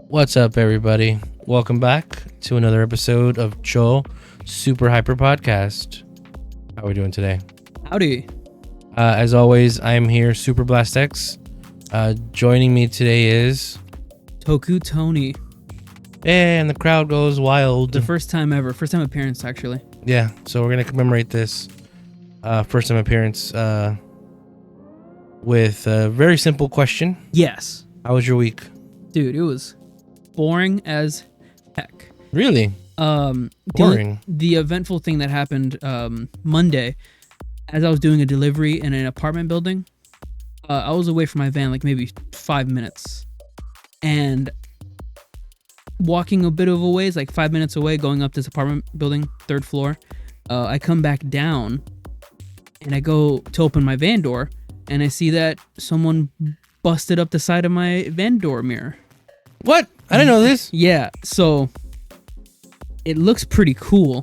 What's up, everybody? Welcome back to another episode of Cho Super Hyper Podcast. How are we doing today? Howdy. As always, I'm here, Super Blast X. Joining me today is Toku Tony. and the crowd goes wild. The first time ever. First time appearance, actually. Yeah, so we're gonna commemorate this first time appearance with a very simple question. Yes. How was your week? Dude, it was boring as heck. Really? Boring. The eventful thing that happened Monday, as I was doing a delivery in an apartment building, I was away from my van like maybe 5 minutes. And walking a bit of a ways, like 5 minutes away, going up this apartment building, 3rd floor, I come back down and I go to open my van door and I see that someone busted up the side of my van door mirror. What? I didn't know this. Yeah, so it looks pretty cool.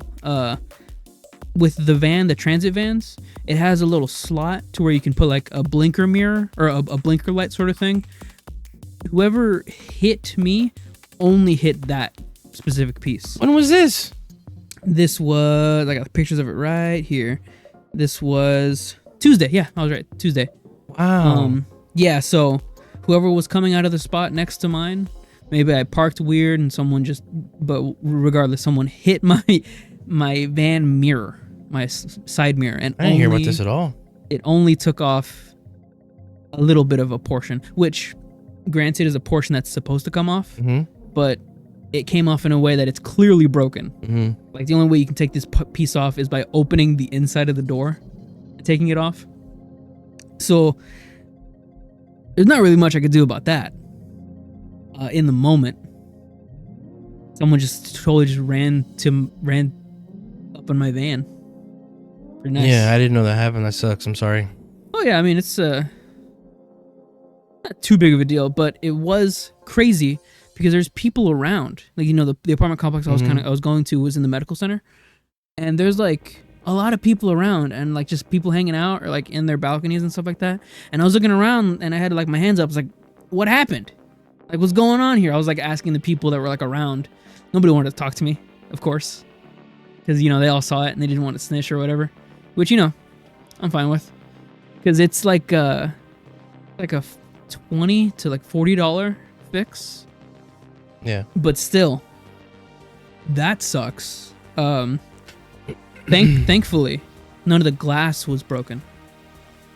With the van, the transit vans, it has a little slot to where you can put like a blinker mirror or a blinker light sort of thing. Whoever hit me only hit that specific piece. When was this? This was, I got pictures of it right here. This was Tuesday. Yeah, I was right. Tuesday. Wow. Yeah, so whoever was coming out of the spot next to mine, maybe I parked weird and someone but regardless, someone hit my van mirror, my side mirror. And I didn't hear about this at all. It only took off a little bit of a portion, which granted is a portion that's supposed to come off, but it came off in a way that it's clearly broken. Like the only way you can take this piece off is by opening the inside of the door and taking it off. So there's not really much I could do about that. In the moment, someone just totally just ran up on my van. Pretty nice. Yeah, I didn't know that happened. That sucks. I'm sorry. Oh yeah, I mean it's not too big of a deal, but it was crazy because there's people around. Like, you know, the apartment complex I was going to was in the medical center, and there's like a lot of people around and like just people hanging out or like in their balconies and stuff like that. And I was looking around and I had like my hands up. I was like, what happened? Like, what's going on here? I was like asking the people that were like around. Nobody wanted to talk to me, of course, because, you know, they all saw it and they didn't want to snitch or whatever, which, you know, I'm fine with, because it's like a $20 to like $40 fix. Yeah. But still, that sucks. Thankfully, none of the glass was broken.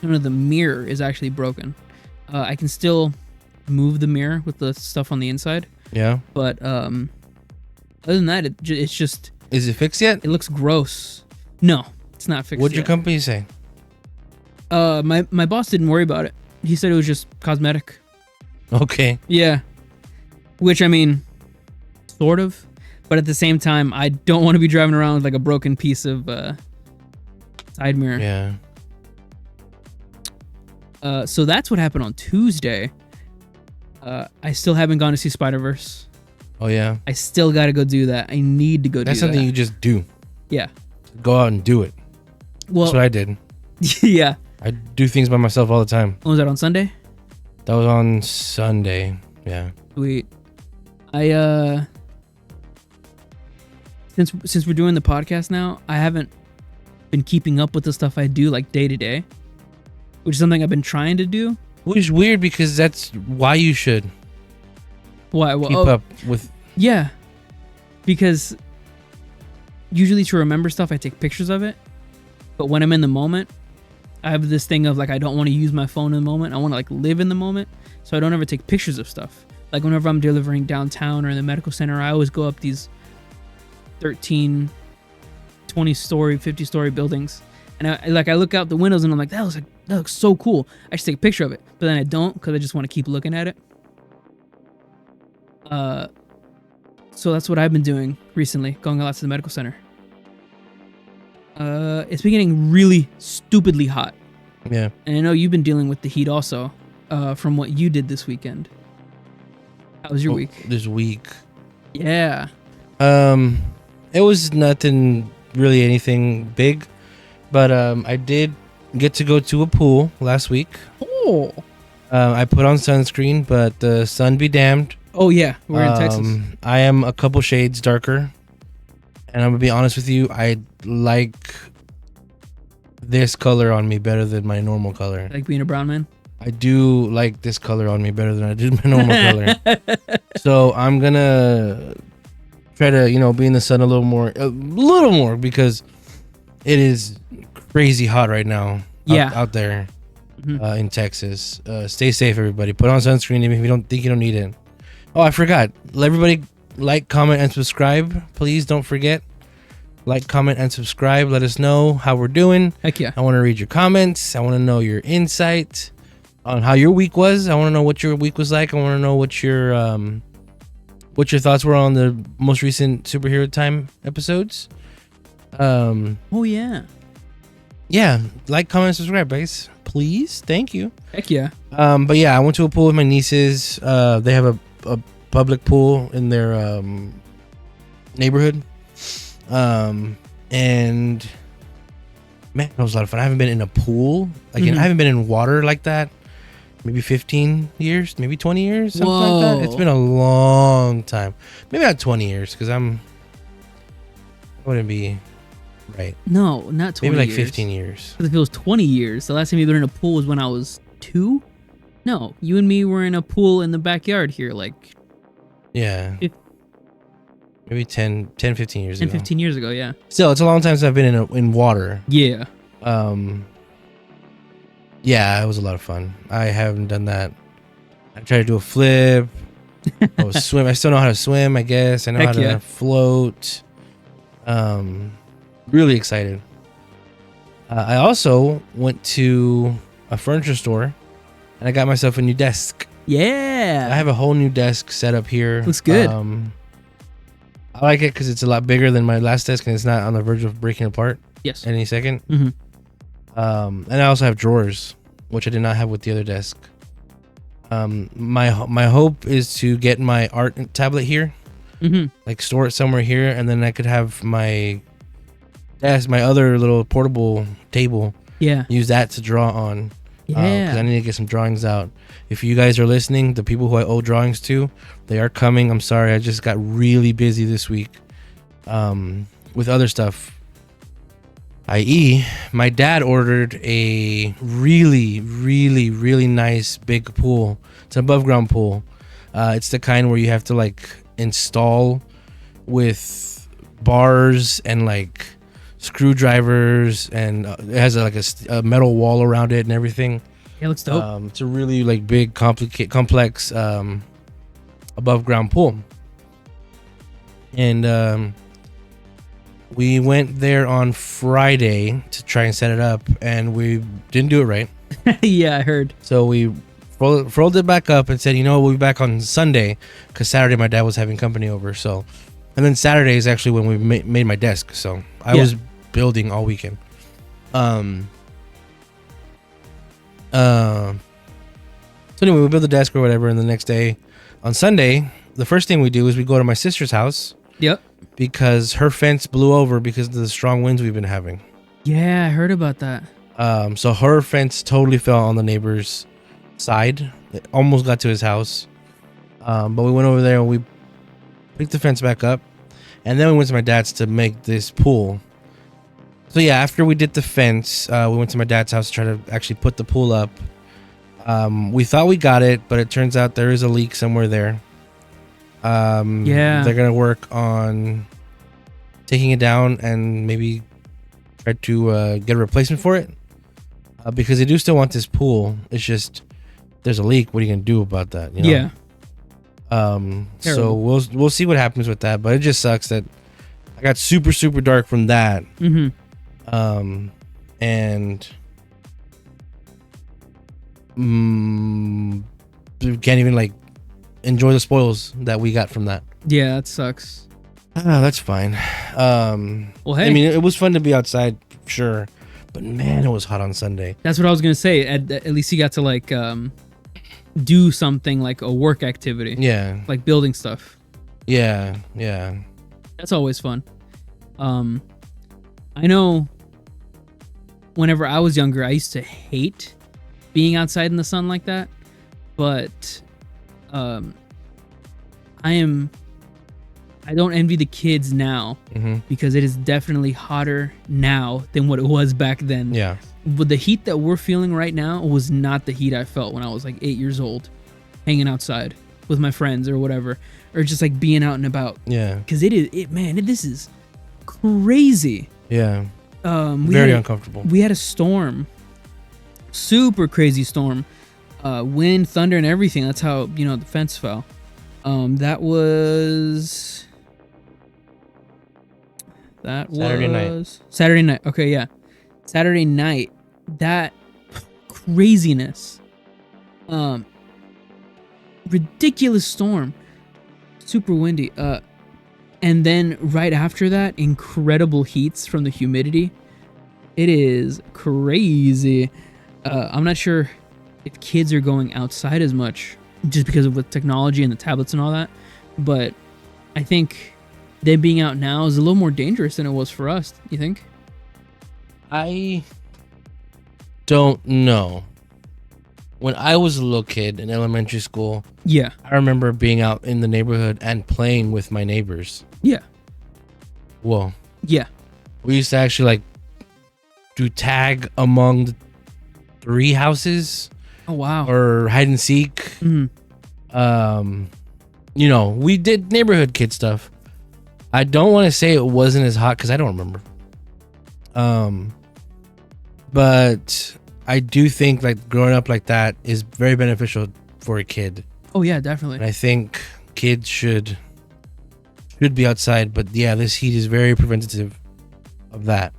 None of the mirror is actually broken. I can still move the mirror with the stuff on the inside. Yeah. But other than that, it's just... Is it fixed yet? It looks gross. No, it's not fixed What'd yet. your company say? My boss didn't worry about it. He said it was just cosmetic. Okay. Yeah. Which, I mean, sort of. But at the same time, I don't want to be driving around with like a broken piece of side mirror. Yeah. So that's what happened on Tuesday. I still haven't gone to see Spider-Verse. Oh, yeah? I still got to go do that. I need to go do that. That's something you just do. Yeah. Go out and do it. Well, that's what I did. Yeah. I do things by myself all the time. When was that, on Sunday? That was on Sunday. Yeah. Sweet. Since we're doing the podcast now, I haven't been keeping up with the stuff I do like day to day, which is something I've been trying to do. Which is weird because that's why you should. Why? Well, keep up with. Yeah. Because usually to remember stuff, I take pictures of it. But when I'm in the moment, I have this thing of like, I don't want to use my phone in the moment. I want to like live in the moment. So I don't ever take pictures of stuff. Like whenever I'm delivering downtown or in the medical center, I always go up these 13, 20-story, 50-story buildings. And I look out the windows and I'm like, that looks so cool. I should take a picture of it. But then I don't, because I just want to keep looking at it. So that's what I've been doing recently, going a lot to the medical center. It's been getting really stupidly hot. Yeah. And I know you've been dealing with the heat also, from what you did this weekend. How was your week? This week. Yeah. It was nothing really anything big, but I did get to go to a pool last week. Oh. I put on sunscreen, but the sun be damned. Oh yeah, we're in Texas. I am a couple shades darker, and I'm gonna be honest with you. I like this color on me better than my normal color. Like being a brown man. I do like this color on me better than I do my normal color. So I'm gonna try to, be in the sun a little more because it is crazy hot right now. Out there in Texas. Stay safe, everybody. Put on sunscreen even if you don't think you don't need it. Oh, I forgot. Let everybody like, comment, and subscribe. Please don't forget. Like, comment, and subscribe. Let us know how we're doing. Heck yeah. I want to read your comments. I want to know your insight on how your week was. I want to know what your week was like. I want to know what your thoughts were on the most recent Superhero Time episodes. Oh yeah. Yeah, like, comment, subscribe, guys. Please, thank you. Heck yeah. But yeah, I went to a pool with my nieces. They have a public pool in their neighborhood. And man, that was a lot of fun. I haven't been in a pool. I haven't been in water like that. Maybe 15 years, maybe 20 years, something like that. It's been a long time. Maybe not 20 years, because I wouldn't be right. No, not 20 maybe like years. 15 years. Because if it was 20 years, the last time you've been in a pool was when I was 2? No, you and me were in a pool in the backyard here, yeah. Maybe 10, 15 years ago. 15 years ago, yeah. Still, it's a long time since I've been in water. Yeah. Yeah, it was a lot of fun. I haven't done that. I tried to do a flip. Swim. I still know how to swim, I guess. I know how to float. Really excited. I also went to a furniture store and I got myself a new desk. Yeah. I have a whole new desk set up here. Looks good. I like it because it's a lot bigger than my last desk and it's not on the verge of breaking apart. Yes. Any second. And I also have drawers, which I did not have with the other desk. My hope is to get my art tablet here, like store it somewhere here, and then I could have my desk, my other little portable table. Yeah. Use that to draw on. Yeah. Because I need to get some drawings out. If you guys are listening, the people who I owe drawings to, they are coming. I'm sorry, I just got really busy this week, with other stuff. I.e., my dad ordered a really, really, really nice big pool. It's an above ground pool. It's the kind where you have to install with bars and screwdrivers, and it has a metal wall around it and everything. Yeah, it looks dope. It's a really big, complex above ground pool. And we went there on Friday to try and set it up, and we didn't do it right. Yeah, I heard. So we rolled it back up and said, we'll be back on Sunday, because Saturday my dad was having company over. So, and then Saturday is actually when we made my desk. So I was building all weekend. So anyway, we build the desk or whatever, and the next day, on Sunday, the first thing we do is we go to my sister's house. Yep. Because her fence blew over because of the strong winds we've been having. Yeah, I heard about that. So her fence totally fell on the neighbor's side. It almost got to his house. But we went over there and we picked the fence back up. And then we went to my dad's to make this pool. So yeah, after we did the fence, we went to my dad's house to try to actually put the pool up. We thought we got it, but it turns out there is a leak somewhere there. They're gonna work on taking it down and maybe try to get a replacement for it, because they do still want this pool. It's just there's a leak. What are you gonna do about that? Yeah. So we'll see what happens with that. But it just sucks that I got super dark from that. And can't even enjoy the spoils that we got from that. Yeah, that sucks. That's fine. Well, hey, I mean, it was fun to be outside, sure, but man, it was hot on Sunday. That's what I was gonna say. At least you got to do something, like a work activity. Yeah. Like building stuff. Yeah. That's always fun. I know whenever I was younger, I used to hate being outside in the sun like that, but I don't envy the kids now because it is definitely hotter now than what it was back then. Yeah. But the heat that we're feeling right now was not the heat I felt when I was like 8 years old, hanging outside with my friends or whatever, or just like being out and about. Yeah. Because this is crazy. Yeah. Very uncomfortable. We had a storm, super crazy storm, wind, thunder, and everything. That's how the fence fell. That was Saturday night. Okay, yeah, Saturday night. That craziness, ridiculous storm, super windy. And then right after that, incredible heats from the humidity. It is crazy. I'm not sure if kids are going outside as much just because of with technology and the tablets and all that. But I think them being out now is a little more dangerous than it was for us. You think? I don't know. When I was a little kid in elementary school, yeah, I remember being out in the neighborhood and playing with my neighbors. Yeah. Whoa. Yeah. We used to actually like do tag among 3 houses. Oh wow. Or hide and seek. Mm-hmm. We did neighborhood kid stuff. I don't want to say it wasn't as hot because I don't remember. But I do think like growing up like that is very beneficial for a kid. Oh yeah, definitely. And I think kids should be outside, but yeah, this heat is very preventative of that.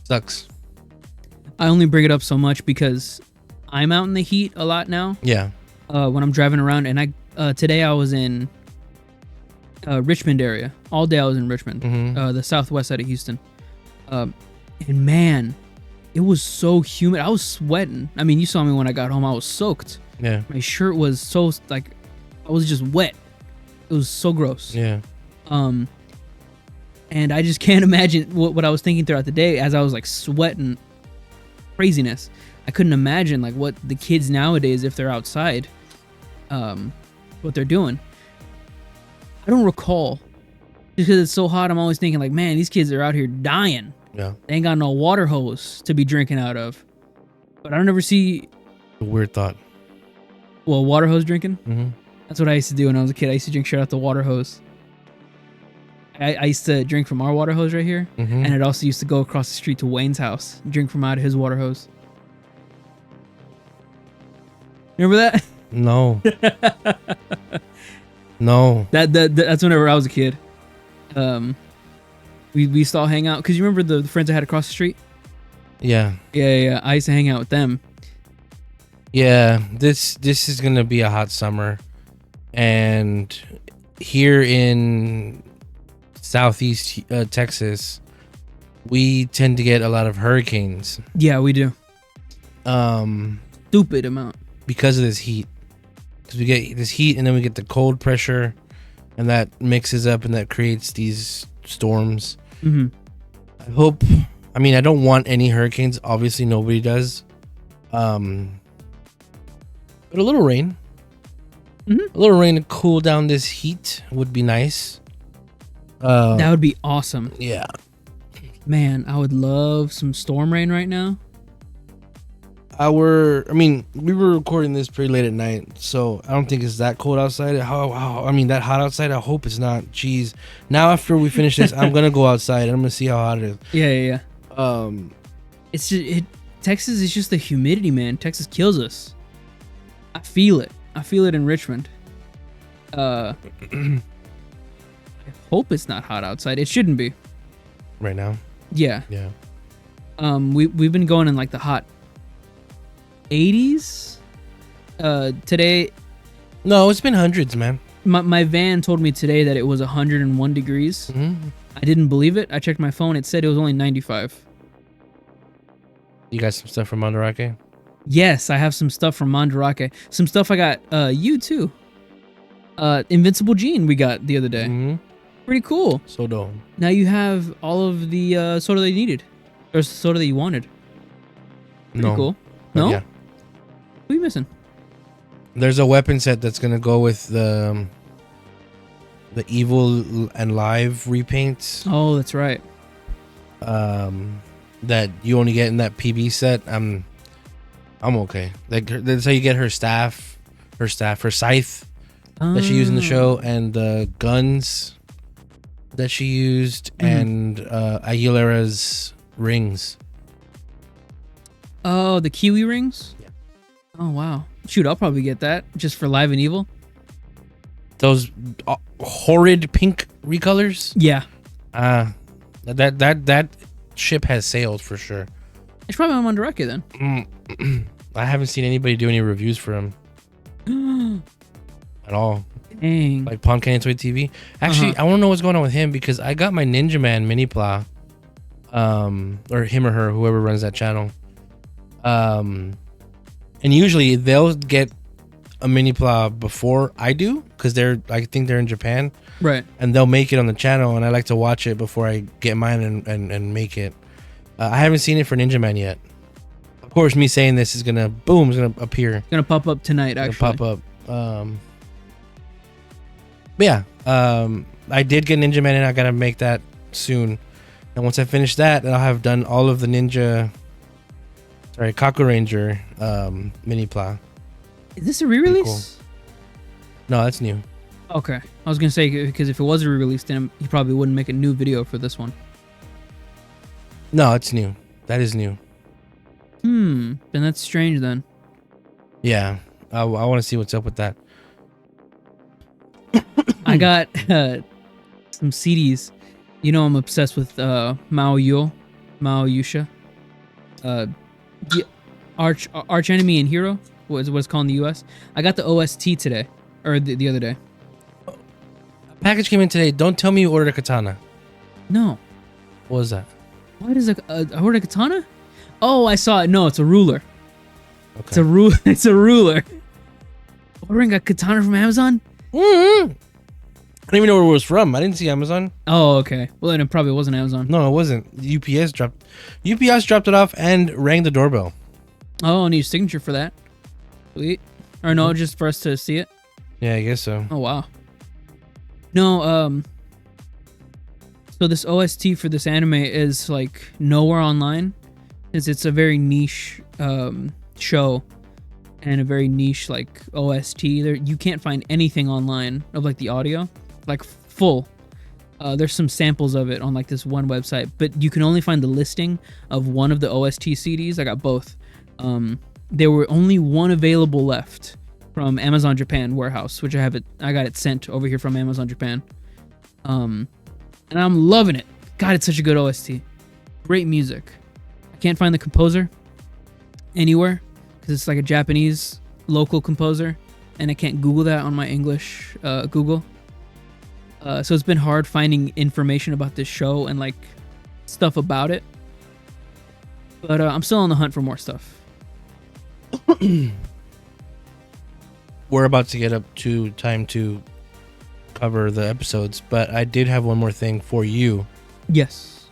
Sucks. I only bring it up so much because I'm out in the heat a lot now. Yeah. When I'm driving around, and today I was in Richmond area. All day I was in Richmond, the southwest side of Houston. And man, it was so humid. I was sweating. I mean, you saw me when I got home. I was soaked. Yeah. My shirt was so like, I was just wet. It was so gross. Yeah. And I just can't imagine what I was thinking throughout the day as I was like sweating craziness. I couldn't imagine like what the kids nowadays, if they're outside, what they're doing. I don't recall, just because it's so hot. I'm always thinking like, man, these kids are out here dying. Yeah. They ain't got no water hose to be drinking out of. But I don't ever see a weird thought. Well, water hose drinking. Mm-hmm. That's what I used to do when I was a kid. I used to drink straight out the water hose. I used to drink from our water hose right here, and it also used to go across the street to Wayne's house, drink from out of his water hose. Remember that? No. No. That's whenever I was a kid. We used to all hang out because you remember the friends I had across the street. Yeah. Yeah. I used to hang out with them. Yeah. This is gonna be a hot summer, and here in Southeast Texas, we tend to get a lot of hurricanes. Yeah, we do. Stupid amount. Because of this heat. Because we get this heat and then we get the cold pressure, and that mixes up and that creates these storms. Mm-hmm. I don't want any hurricanes. Obviously, nobody does. But a little rain. A little rain to cool down this heat would be nice. That would be awesome. Yeah. Man, I would love some storm rain right now. We were recording this pretty late at night, so I don't think it's that cold outside. That hot outside. I hope it's not. Jeez. Now after we finish this, I'm gonna go outside and I'm gonna see how hot it is. Yeah. It's just Texas is just the humidity, man. Texas kills us. I feel it. I feel it in Richmond. I hope it's not hot outside. It shouldn't be. Right now? Yeah. Yeah. We've been going in like the hot 80s. Today. No, it's been hundreds, man. My van told me today that it was 101 degrees. I didn't believe it. I checked my phone. It said it was only 95. You got some stuff from Mandarake? Yes, I have some stuff from Mandarake. Some stuff I got you too. Invincible Gene we got the other day. Pretty cool. So dope. Now you have all of the soda that you needed, or soda that you wanted. Pretty cool. No. Yeah. What are you missing? There's a weapon set that's gonna go with the evil and live repaints. Oh, that's right. That you only get in that PB set. I'm okay. Like that's how you get her scythe that she used in the show, and the guns that she used, and Aguilera's rings. Oh, the kiwi rings? Yeah. Oh, wow. Shoot, I'll probably get that just for Live and Evil. Those horrid pink recolors? Yeah. That ship has sailed for sure. It's probably on Mandarake then. I haven't seen anybody do any reviews for him at all. Dang. Like Palm Canyon Toy TV. Actually, I want to know what's going on with him because I got my Ninja Man mini pla, or him or her, whoever runs that channel. And usually they'll get a mini pla before I do because I think they're in Japan, Right. and they'll make it on the channel, and I like to watch it before I get mine and make it. I haven't seen it for Ninja Man yet. Of course, me saying this is gonna appear. It's gonna pop up tonight, actually. Pop up. But yeah, I did get Ninja Man, and I gotta make that soon. And once I finish that, I'll have done all of the Kaku Ranger mini pla. Is this a re-release? Cool. No, that's new. Okay. I was gonna say, because if it was a re-release, then he probably wouldn't make a new video for this one. No, it's new. That is new. Then that's strange then. Yeah, I want to see what's up with that. I got some CDs. You know I'm obsessed with Mao Yusha. The arch enemy and hero was what's called in the US. I got the OST today, or the other day. A package came in today. Don't tell me you ordered a katana. No. What was that? What is I ordered a katana? Oh, I saw it. No, it's a ruler. Okay. It's a ruler. Ordering a katana from Amazon? I don't even know where it was from. I didn't see Amazon. Oh, okay. Well, then it probably wasn't Amazon. No, it wasn't. UPS dropped it off and rang the doorbell. Oh, I need a signature for that. Sweet. Or no, just for us to see it? Yeah, I guess so. Oh, wow. No, so this OST for this anime is like nowhere online, since it's a very niche show and a very niche like OST. You can't find anything online of like the audio, like full. There's some samples of it on like this one website, but you can only find the listing of one of the OST CDs. I got both. There were only one available left from Amazon Japan warehouse, which I got it sent over here from Amazon Japan. And I'm loving it. God, it's such a good OST. Great music. I can't find the composer anywhere because it's like a Japanese local composer, and I can't Google that on my English Google. So it's been hard finding information about this show and like stuff about it. But I'm still on the hunt for more stuff. We're about to get up to time to cover the episodes, but I did have one more thing for you. Yes.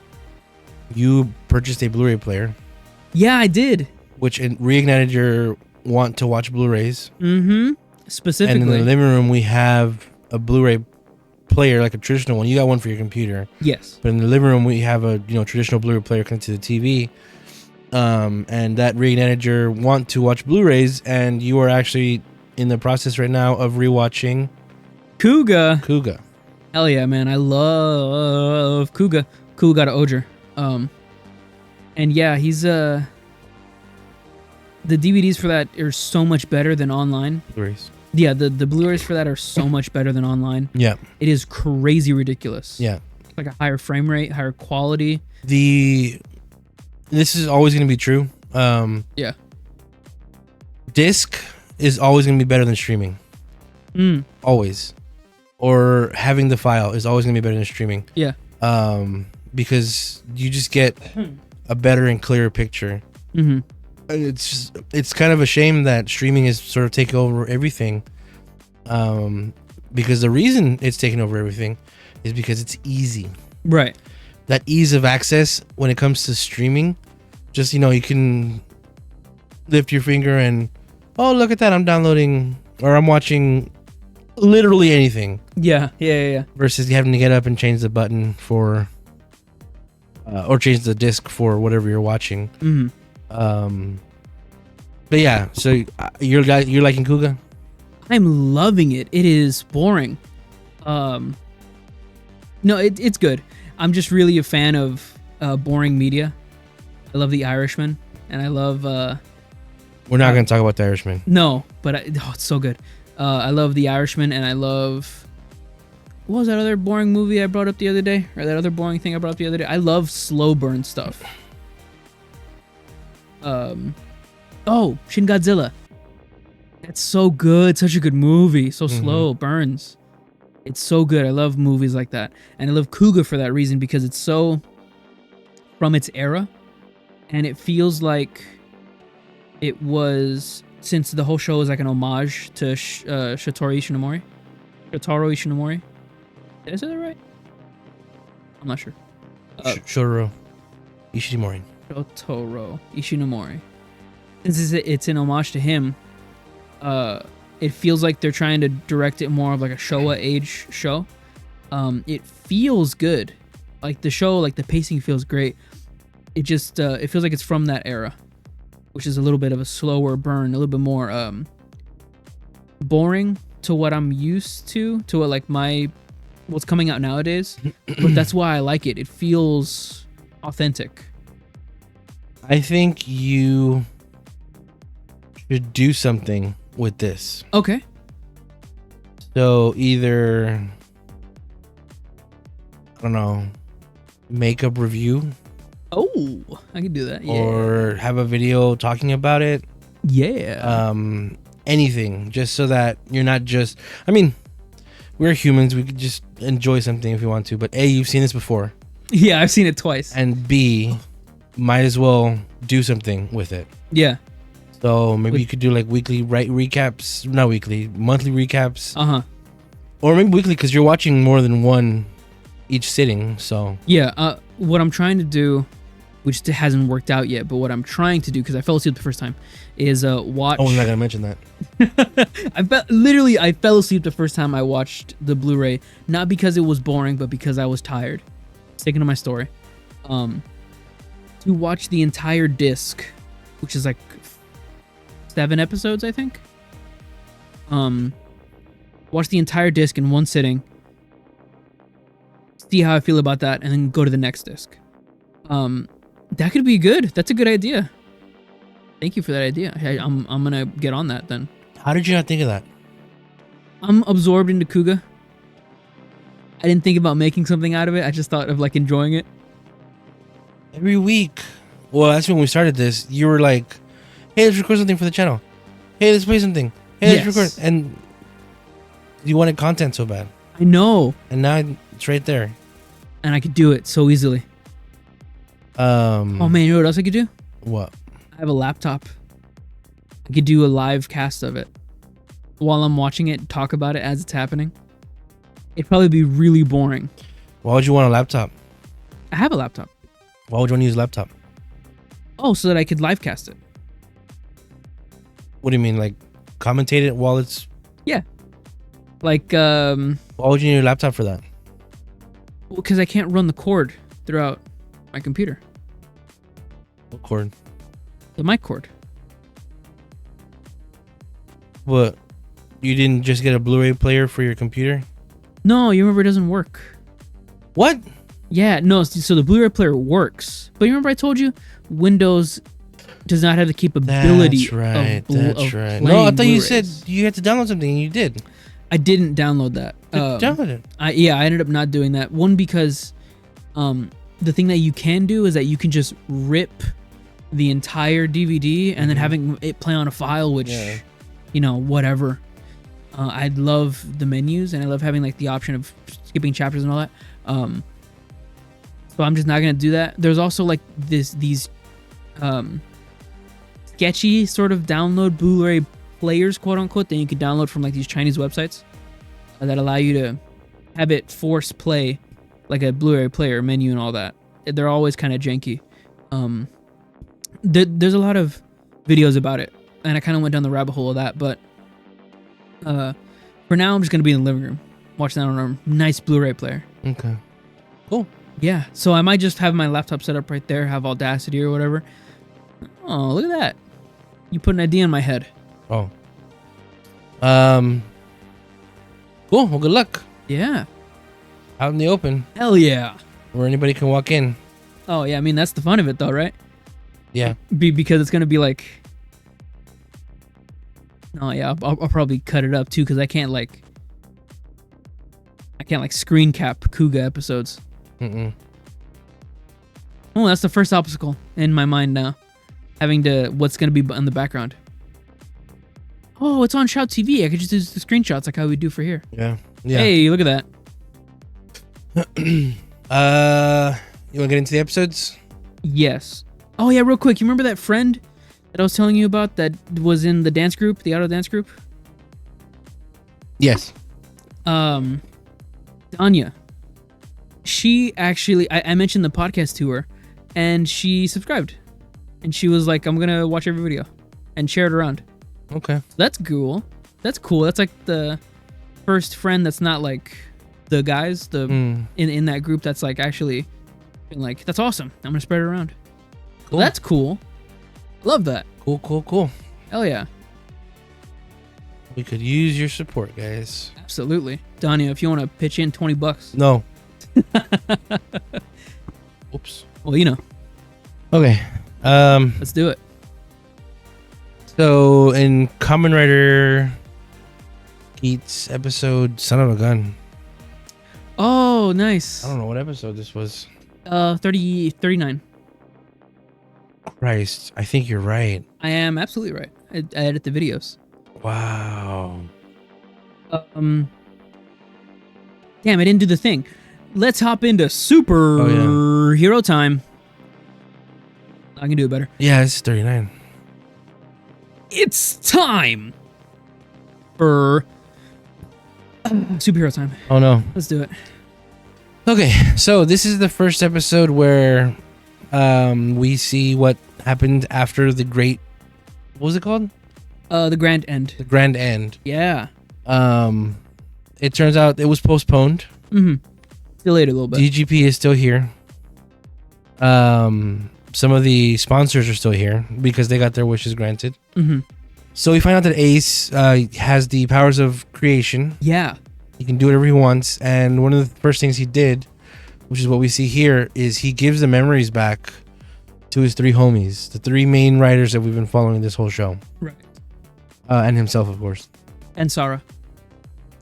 You purchased a Blu-ray player. Yeah, I did. Which reignited your want to watch Blu-rays. Specifically. And in the living room, we have a Blu-ray player, like a traditional one. You got one for your computer. Yes. But in the living room, we have a traditional Blu-ray player connected to the TV. And that reignited your want to watch Blu-rays, and you are actually in the process right now of rewatching Kuga. Hell yeah, man. I love Kuga. King-Ohger. And yeah, he's the DVDs for that are so much better than online. Blu-rays. Yeah, the Blu-rays for that are so much better than online. Yeah. It is crazy ridiculous. Yeah. Like a higher frame rate, higher quality. This is always going to be true. Yeah. Disc is always going to be better than streaming. Always. Or having the file is always going to be better than streaming. Yeah. Because you just get a better and clearer picture. It's kind of a shame that streaming is sort of taking over everything. Because the reason it's taking over everything is because it's easy. Right. That ease of access when it comes to streaming, just, you can lift your finger and, oh, look at that, I'm downloading or I'm watching literally anything. Yeah. Versus having to get up and change the button for, or change the disc for whatever you're watching. Mm-hmm. But yeah, so you're liking Kuga? I'm loving it. It is boring. No, it's good. I'm just really a fan of boring media. I love The Irishman, and I love. We're not going to talk about The Irishman. No, but it's so good. I love The Irishman, and I love. What was that other boring movie I brought up the other day, or that other boring thing I brought up the other day? I love slow burn stuff. Shin Godzilla. That's so good. Such a good movie. So slow burns. It's so good. I love movies like that. And I love Kuga for that reason, because it's so from its era. And it feels like it was, since the whole show is like an homage to Shotaro Ishinomori. Did I say that right? I'm not sure. Shotaro Ishinomori. Shotaro Ishinomori. Since it's an homage to him, it feels like they're trying to direct it more of like a Showa age show. It feels good. Like the show, like the pacing feels great. It just it feels like it's from that era, which is a little bit of a slower burn, a little bit more boring to what I'm used to what like what's coming out nowadays. But that's why I like it. It feels authentic. I think you should do something with this. Okay. So either, I don't know, makeup review. Oh, I can do that. Yeah. Or have a video talking about it. Yeah. Anything, just so that you're not just, I mean, we're humans, we could just enjoy something if we want to, but A, you've seen this before. Yeah, I've seen it twice. And B, might as well do something with it. Yeah. So maybe you could do like weekly recaps, not weekly, monthly recaps. Or maybe weekly, because you're watching more than one each sitting. So yeah, what I'm trying to do, which hasn't worked out yet, but what I'm trying to do, because I fell asleep the first time, is watch. Oh, I'm not gonna mention that. I fell asleep the first time I watched the Blu-ray, not because it was boring, but because I was tired. Sticking to my story, to watch the entire disc, which is like 7 episodes, I think. Watch the entire disc in one sitting, see how I feel about that, and then go to the next disc. That could be good. That's a good idea. Thank you for that idea. I'm gonna get on that then. How did you not think of that? I'm absorbed into Kuga. I didn't think about making something out of it. I just thought of like enjoying it. Every week. Well, that's when we started this. You were like, hey, let's record something for the channel. Hey, let's play something. Hey, let's record. And you wanted content so bad. I know. And now it's right there. And I could do it so easily. Oh man, you know what else I could do? What? I have a laptop. I could do a live cast of it while I'm watching it, talk about it as it's happening. It'd probably be really boring. Why would you want a laptop? I have a laptop. Why would you want to use a laptop? Oh, so that I could live cast it. What do you mean, like commentate it while it's? Yeah. Like Why would you need a laptop for that? Because I can't run the cord throughout my computer. What cord? The mic cord. What? You didn't just get a Blu-ray player for your computer? No, you remember it doesn't work. What? Yeah, no, so the Blu-ray player works. But you remember I told you Windows does not have the capability That's right. of right. playing No, I thought you Blu-rays. said you had to download something and you did. I didn't download that. Download it. I ended up not doing that. One, because the thing that you can do is that you can just rip the entire DVD and then having it play on a file, which, you know, whatever. I love the menus and I love having like the option of skipping chapters and all that. So I'm just not gonna do that. There's also like these sketchy sort of download Blu-ray players, quote unquote, that you can download from like these Chinese websites that allow you to have it force play like a Blu-ray player menu and all that. They're always kind of janky. There's a lot of videos about it, and I kind of went down the rabbit hole of that. But for now, I'm just gonna be in the living room watching that on a nice Blu-ray player. Okay, cool. Yeah, so I might just have my laptop set up right there, have Audacity or whatever. Oh, look at that! You put an idea in my head. Oh. Cool. Well, good luck. Yeah. Out in the open. Hell yeah. Where anybody can walk in. Oh yeah, I mean that's the fun of it though, right? Yeah. Because it's gonna be like. Oh yeah, I'll probably cut it up too because I can't screen cap Kuga episodes. Mm-mm. Oh, that's the first obstacle in my mind now. Having to what's gonna be in the background. Oh, it's on Shout TV. I could just do the screenshots like how we do for here. Yeah. Yeah. Hey, look at that. You want to get into the episodes? Yes. Oh yeah, real quick. You remember that friend that I was telling you about that was in the dance group, the auto dance group? Yes. Danya. She actually, I mentioned the podcast to her, and she subscribed, and she was like, "I'm gonna watch every video," and share it around. Okay. That's cool. That's cool. That's like the first friend that's not like the guys in that group that's like actually been like, that's awesome. I'm gonna spread it around. Cool. That's cool. Love that. Cool. Hell yeah. We could use your support, guys. Absolutely. Danya, if you want to pitch in $20. No. Oops. Well, you know. Okay. Let's do it. So in Kamen Rider Geats episode Son of a Gun. Oh, nice. I don't know what episode this was. 39. Christ, I think you're right. I am absolutely right. I edit the videos. Wow. Damn, I didn't do the thing. Let's hop into superhero time. I can do it better. Yeah, it's 39. It's time for superhero time. Oh no. Let's do it. Okay, so this is the first episode where we see what happened after the great, what was it called? The Grand End. The Grand End. Yeah. It turns out it was postponed. Mm-hmm. Delayed a little bit. DGP is still here. Some of the sponsors are still here because they got their wishes granted. Mm-hmm. So we find out that Ace has the powers of creation. Yeah. He can do whatever he wants. And one of the first things he did, which is what we see here, is he gives the memories back to his three homies, the three main writers that we've been following this whole show. Right. And himself, of course. And Sarah.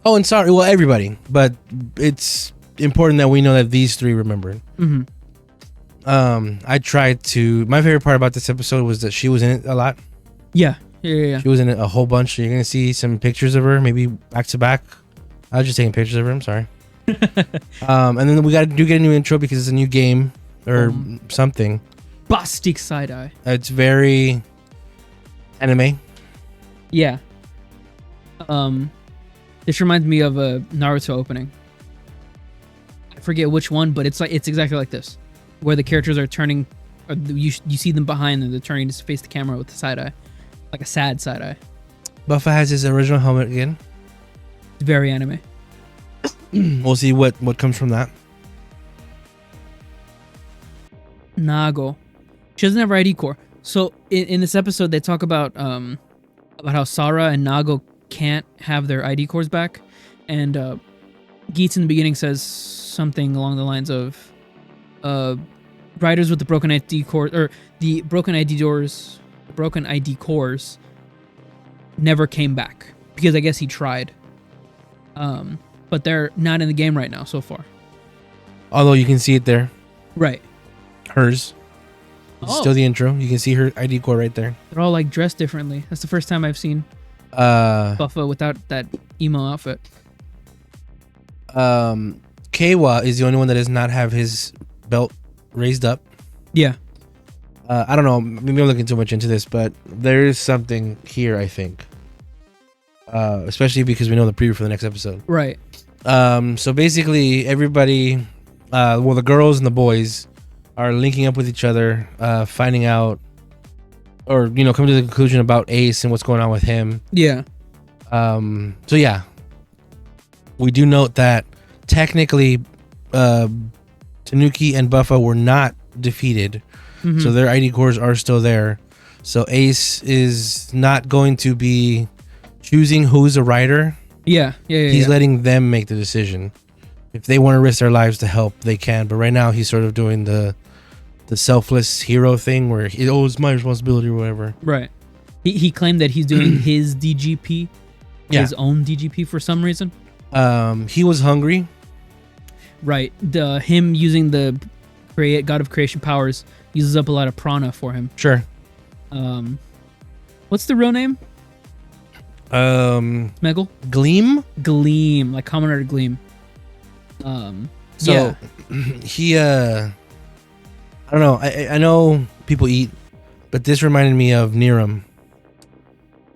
Oh, and sorry, well, everybody. But it's important that we know that these three remembered. Mm-hmm. I tried to. My favorite part about this episode was that she was in it a lot. Yeah. She was in it a whole bunch. You're gonna see some pictures of her, maybe back to back. I was just taking pictures of her. I'm sorry. And then we get a new intro because it's a new game or something. Bastic side eye. It's very anime. Yeah. This reminds me of a Naruto opening. I forget which one, but it's exactly like this, where the characters are turning, or you see them behind and they're turning to face the camera with the side eye, like a sad side eye. Buffa has his original helmet again. It's very anime. We'll see what comes from that. Nago. She doesn't have her ID core. So in this episode, they talk about how Sarah and Nago can't have their ID cores back, and Geats in the beginning says something along the lines of riders with the broken ID core, or the broken ID cores never came back because I guess he tried. But they're not in the game right now so far. Although you can see it there. Right. Hers. It's still the intro. You can see her ID core right there. They're all like dressed differently. That's the first time I've seen Buffa without that emo outfit. Kawa is the only one that does not have his belt raised up. Yeah. I don't know. Maybe I'm looking too much into this, but there is something here, I think. Especially because we know the preview for the next episode. Right. So basically, everybody, well, the girls and the boys are linking up with each other, finding out, or coming to the conclusion about Ace and what's going on with him. Yeah. So yeah, we do note that technically, Tanuki and Buffa were not defeated, so their ID cores are still there. So Ace is not going to be choosing who's a rider. Yeah. He's letting them make the decision. If they want to risk their lives to help, they can. But right now, he's sort of doing the selfless hero thing where it's my responsibility or whatever. Right. He claimed that he's doing his DGP, his own DGP for some reason. He was hungry. Right. Him using the God of Creation powers uses up a lot of prana for him. Sure. What's the real name? Smeggle? Gleam, like Kamen Rider Gleam. So he I don't know. I know people eat, but this reminded me of Niram.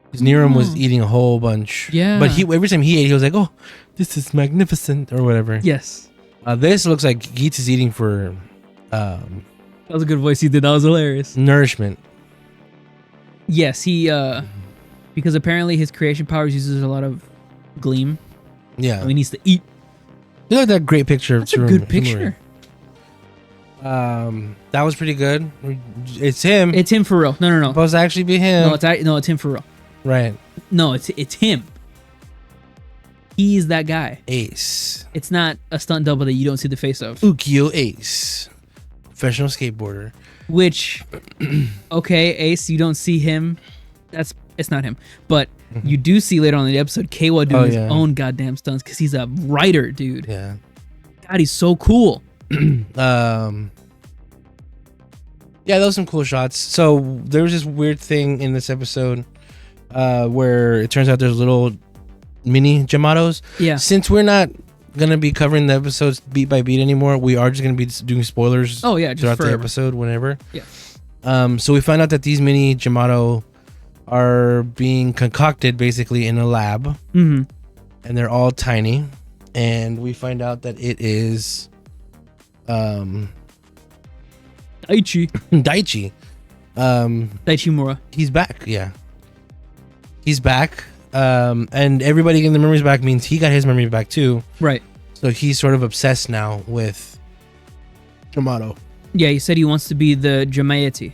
Because Niram was eating a whole bunch. Yeah. But every time he ate, he was like, "Oh, this is magnificent," or whatever. Yes. This looks like Geats is eating for that was a good voice he did. That was hilarious. Nourishment. Yes, he because apparently his creation powers uses a lot of gleam. Yeah. So he needs to eat. You like that great picture. That's a good picture. That was pretty good. It's him. It's him for real. No. It's supposed to actually be him. No, it's him for real. Right. No, it's him. He's that guy. Ace. It's not a stunt double that you don't see the face of. Ukiyo Ace. Professional skateboarder. Which, okay, Ace, you don't see him. It's not him. But you do see later on in the episode Kawa doing his own goddamn stunts because he's a writer, dude. Yeah. God, he's so cool. Yeah, those some cool shots. So there was this weird thing in this episode where it turns out there's little mini Jamatos. Yeah. Since we're not gonna be covering the episodes beat by beat anymore, we are just gonna be doing spoilers. Oh yeah, just throughout forever. the episode, whenever. Yeah. So we find out that these mini Jamato are being concocted basically in a lab, and they're all tiny. And we find out that it is Daichi. Daichi. Daichi Mura. He's back. Yeah, he's back. And everybody getting the memories back means he got his memory back too. Right. So he's sort of obsessed now with Jamato. Yeah, he said he wants to be the Jamaeti.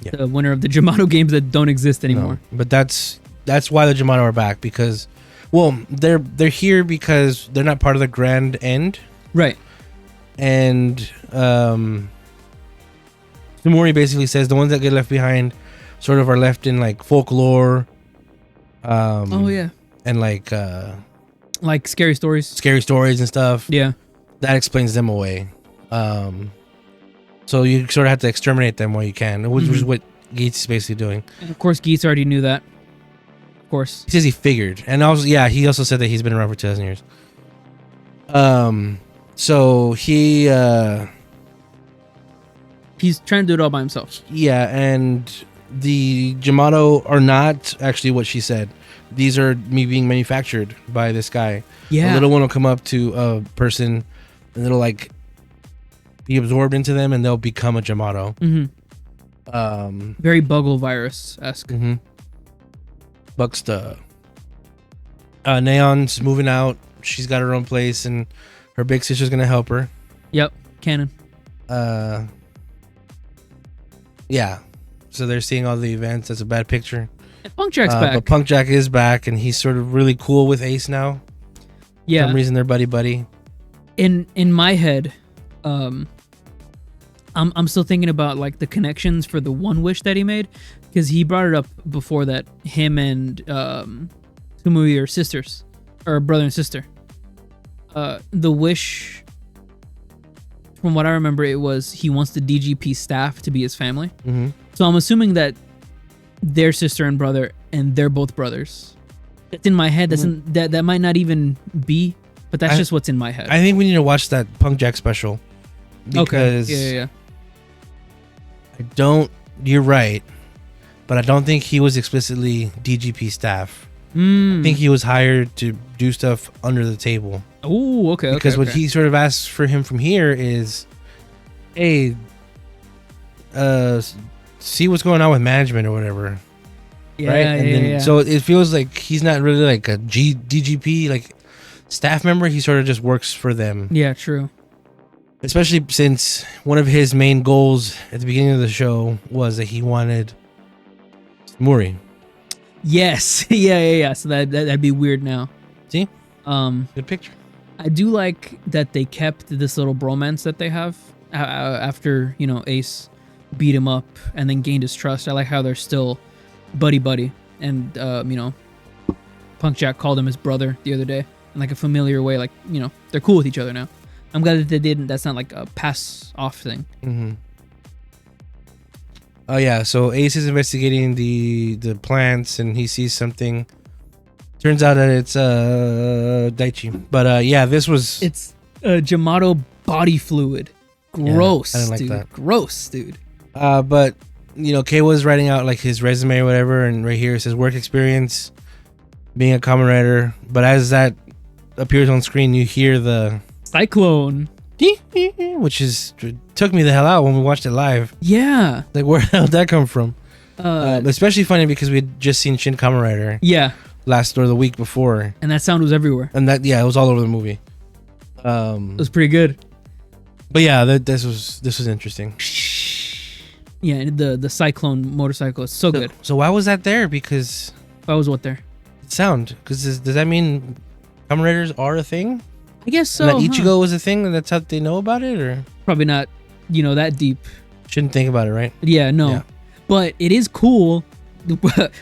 Yeah. The winner of the Jamato games that don't exist anymore. No, but that's why the Jamato are back, because, well, they're here because they're not part of the grand end. Right. And Sumori basically says the ones that get left behind sort of are left in like folklore. Oh yeah. And like scary stories. And stuff. Yeah. That explains them away. So you sort of have to exterminate them while you can, which is what Geats is basically doing. And of course, Geats already knew that. Of course. He says he figured. And also, he also said that he's been around for 2,000 years. So he's trying to do it all by himself. Yeah, and the Jamato are not actually what she said. These are me being manufactured by this guy. Yeah. A little one will come up to a person and it'll like be absorbed into them and they'll become a Jamato. Very Buggle virus-esque. Buxta. Neon's moving out. She's got her own place and her big sister's gonna help her. Yep, canon. Yeah. So they're seeing all the events. That's a bad picture. And Punk Jack's back. But Punk Jack is back, and he's sort of really cool with Ace now. Yeah. For some reason, they're buddy. In my head, I'm still thinking about like the connections for the one wish that he made, because he brought it up before that him and Sumui are sisters, or brother and sister. The wish, from what I remember, it was he wants the DGP staff to be his family. So I'm assuming that their sister and brother, and they're both brothers. That's in my head. That might not even be, but that's just what's in my head. I think we need to watch that Punk Jack special. Because Yeah. You're right, but I don't think he was explicitly DGP staff. I think he was hired to do stuff under the table. Oh, okay. Because what okay. he sort of asks for him from here is, hey, see what's going on with management or whatever. Yeah, right? And then, yeah. So it feels like he's not really like a DGP, like staff member. He sort of just works for them. Yeah, true. Especially since one of his main goals at the beginning of the show was that he wanted Muri. Yes. yeah. So that'd be weird now. See? Good picture. I do like that they kept this little bromance that they have after, Ace beat him up and then gained his trust. I like how they're still buddy. And, Punk Jack called him his brother the other day in like a familiar way. Like, they're cool with each other now. I'm glad that they didn't. That's not like a pass off thing. Mm-hmm. Oh yeah, so Ace is investigating the plants and he sees something. Turns out that it's Daichi. But yeah, this was it's Jamato body fluid. Gross, I didn't like dude. that. Gross, dude. But Kay was writing out like his resume or whatever, and right here it says work experience, being a Kamen rider. But as that appears on screen, you hear the Cyclone, which took me the hell out when we watched it live. Yeah, like where the hell did that come from? Especially funny because we had just seen Shin Kamen Rider. Yeah, last or the week before, and that sound was everywhere. And that it was all over the movie. It was pretty good. But yeah, this was interesting. Yeah, and the Cyclone motorcycle is so good. So why was that there? Because why was what there? Sound. Because does that mean Kamen Riders are a thing? I guess so. And that Ichigo was a thing, and that's how they know about it, or probably not. That deep. Shouldn't think about it, right? Yeah, no. Yeah. But it is cool.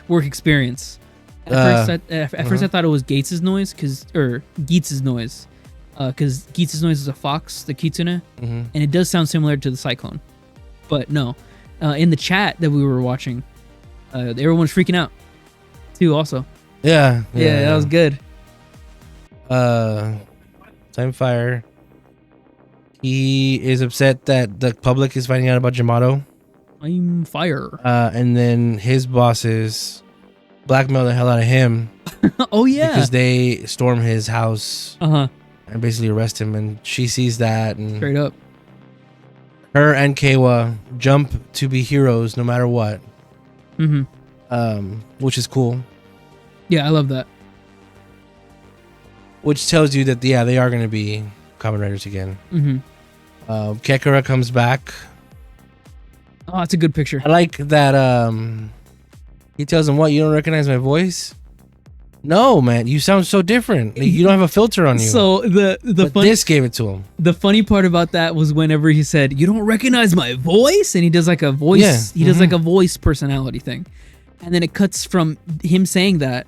Work experience. At first, I thought it was Geats' noise, because Geats' noise is a fox, the kitsune, and it does sound similar to the Cyclone. But no, in the chat that we were watching, everyone was freaking out too. Also, yeah, that was good. Time Fire. He is upset that the public is finding out about Jamato. I'm Fire. And then his bosses blackmail the hell out of him. Oh yeah, because they storm his house. And basically arrest him, and she sees that, and straight up, her and Keiwa jump to be heroes no matter what. Which is cool. Yeah, I love that. Which tells you that they are going to be Kamen Riders again. Kekara comes back. Oh, that's a good picture. I like that. He tells him, "What? You don't recognize my voice? No, man, you sound so different. Like, you don't have a filter on you." So this gave it to him. The funny part about that was whenever he said, "You don't recognize my voice," and he does like a voice. Yeah. He does like a voice personality thing, and then it cuts from him saying that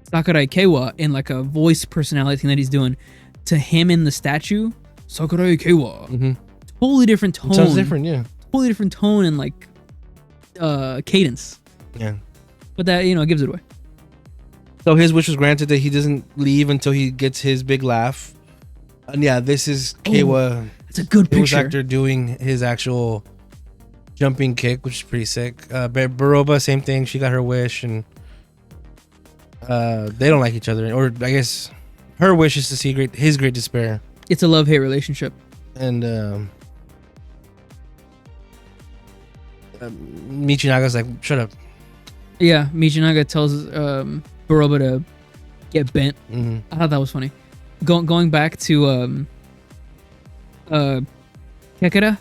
Sakurai Keiwa in like a voice personality thing that he's doing to him in the statue, Sakurai Keiwa. Totally different tone. It sounds different, yeah. Totally different tone and like cadence. Yeah. But that gives it away. So his wish was granted that he doesn't leave until he gets his big laugh. And yeah, this is Keiwa. It's a good picture. Actor doing his actual jumping kick, which is pretty sick. Baroba, same thing. She got her wish, and they don't like each other. Or I guess her wish is to see his great despair. It's a love-hate relationship. And Michinaga's like, shut up. Yeah, Michinaga tells Baroba to get bent. I thought that was funny. Going back to Kekara,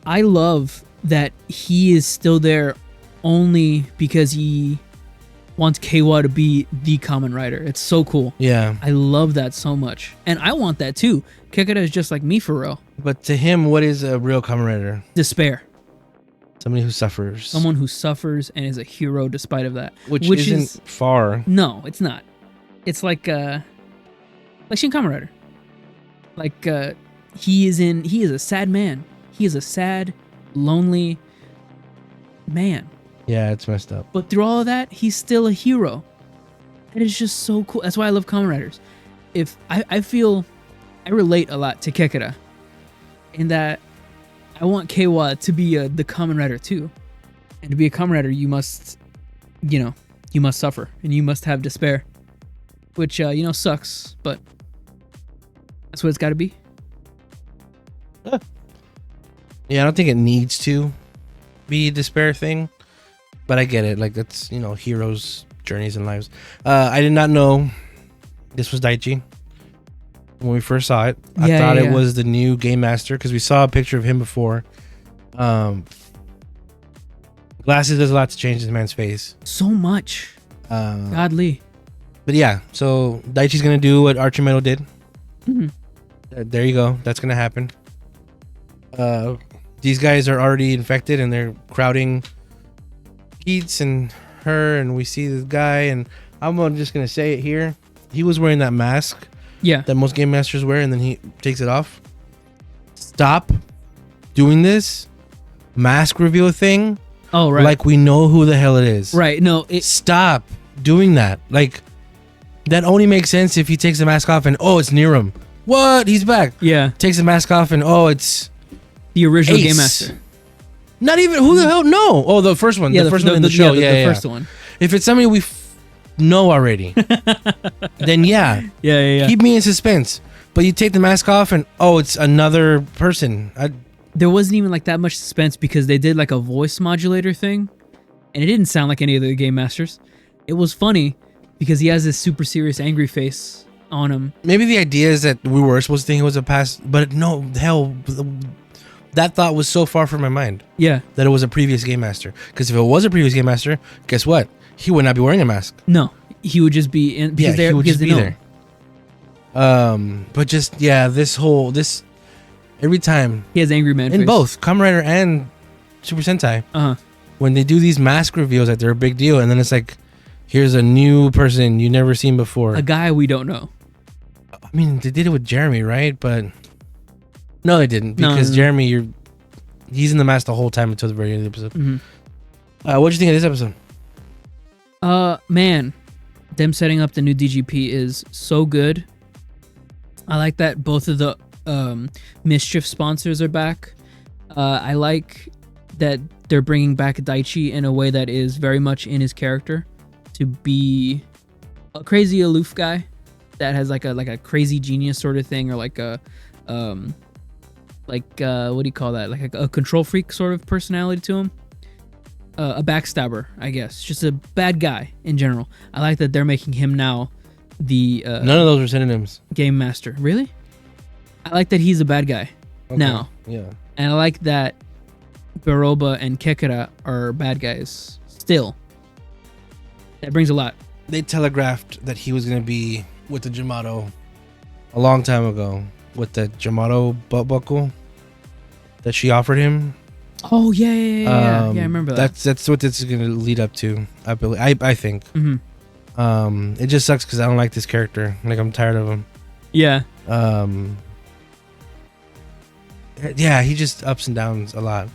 I love that he is still there only because he wants Keiwa to be the Kamen Rider. It's so cool. Yeah. I love that so much. And I want that too. Kekara is just like me for real. But to him, what is a real Kamen Rider? Despair. Somebody who suffers. Someone who suffers and is a hero despite of that. Which isn't far. No, it's not. It's like Shin Kamen Rider. Like he is a sad man. He is a sad, lonely man. Yeah, it's messed up. But through all of that, he's still a hero. And it's just so cool. That's why I love Kamen Riders. If I feel I relate a lot to Kekara in that I want Keiwa to be the Kamen Rider too. And to be a Kamen Rider, you must, you must suffer and you must have despair. Which, sucks, but That's what it's got to be. Yeah, I don't think it needs to be a despair thing, but I get it. Like, that's, you know, heroes' journeys and lives. I did not know this was Daichi when we first saw it. I thought it was the new game master because we saw a picture of him before. Glasses does a lot to change this man's face. So much. Godly. But yeah, so Daichi's gonna do what Archimedo did. Mm-hmm. There you go. That's gonna happen. These guys are already infected and they're crowding Geats and her, and we see this guy, and I'm just gonna say it here. He was wearing that mask. Yeah. That most game masters wear, and then he takes it off. Stop doing this mask reveal thing. Oh, right. Like we know who the hell it is. Right. No. Stop doing that. Like, that only makes sense if he takes the mask off and, oh, it's Niram. What? He's back. Yeah. Takes the mask off and, oh, it's the original Ace. Game Master. Not even, who the hell? No. Oh, the first one. Yeah, the first one in the show. The first one. If it's somebody we know already, then yeah. Yeah. Keep me in suspense. But you take the mask off and, oh, it's another person. There wasn't even like that much suspense because they did like a voice modulator thing, and it didn't sound like any of the Game Masters. It was funny because he has this super serious angry face on him. Maybe the idea is that we were supposed to think it was a past, but no, hell, that thought was so far from my mind. Yeah. That it was a previous Game Master. Because if it was a previous Game Master, guess what? He would not be wearing a mask. No, he would just be in because he would just be there. But just this every time he has angry man in face. Both Kamen Rider and Super Sentai. When they do these mask reveals, like they're a big deal, and then it's like, here's a new person you never seen before. A guy we don't know. I mean, they did it with Jeremy, right? But no, they didn't because Jeremy, he's in the mask the whole time until the very end of the episode. Mm-hmm. What did you think of this episode? Man, them setting up the new DGP is so good. I like that both of the Mischief sponsors are back. I like that they're bringing back Daichi in a way that is very much in his character to be a crazy aloof guy that has like a crazy genius sort of thing, or like a what do you call that, like a control freak sort of personality to him. A backstabber, I guess, just a bad guy in general. I like that they're making him now the none of those are synonyms. Game Master. Really? I like that he's a bad guy now. Yeah. And I like that Baroba and Kekera are bad guys still. That brings a lot. They telegraphed that he was going to be with the Jamato a long time ago with the Jamato butt buckle that she offered him. Oh yeah, I remember that. That's what this is going to lead up to. I think. Mm-hmm. It just sucks because I don't like this character. Like, I'm tired of him. Yeah. Yeah, he just ups and downs a lot.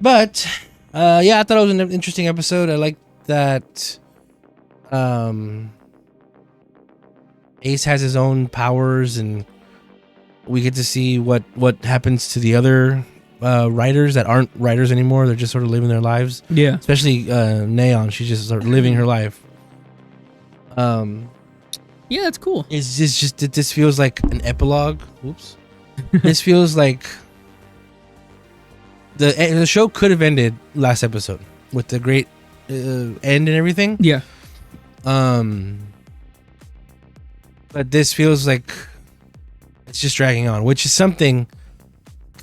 But yeah, I thought it was an interesting episode. I like that Ace has his own powers, and we get to see what happens to the other writers that aren't writers anymore. They're just sort of living their lives. Yeah. Especially Neon. She's just sort of living her life. Yeah, that's cool. It's just that this feels like an epilogue. Oops. This feels like the show could have ended last episode with the great end and everything. Yeah. But this feels like it's just dragging on, which is something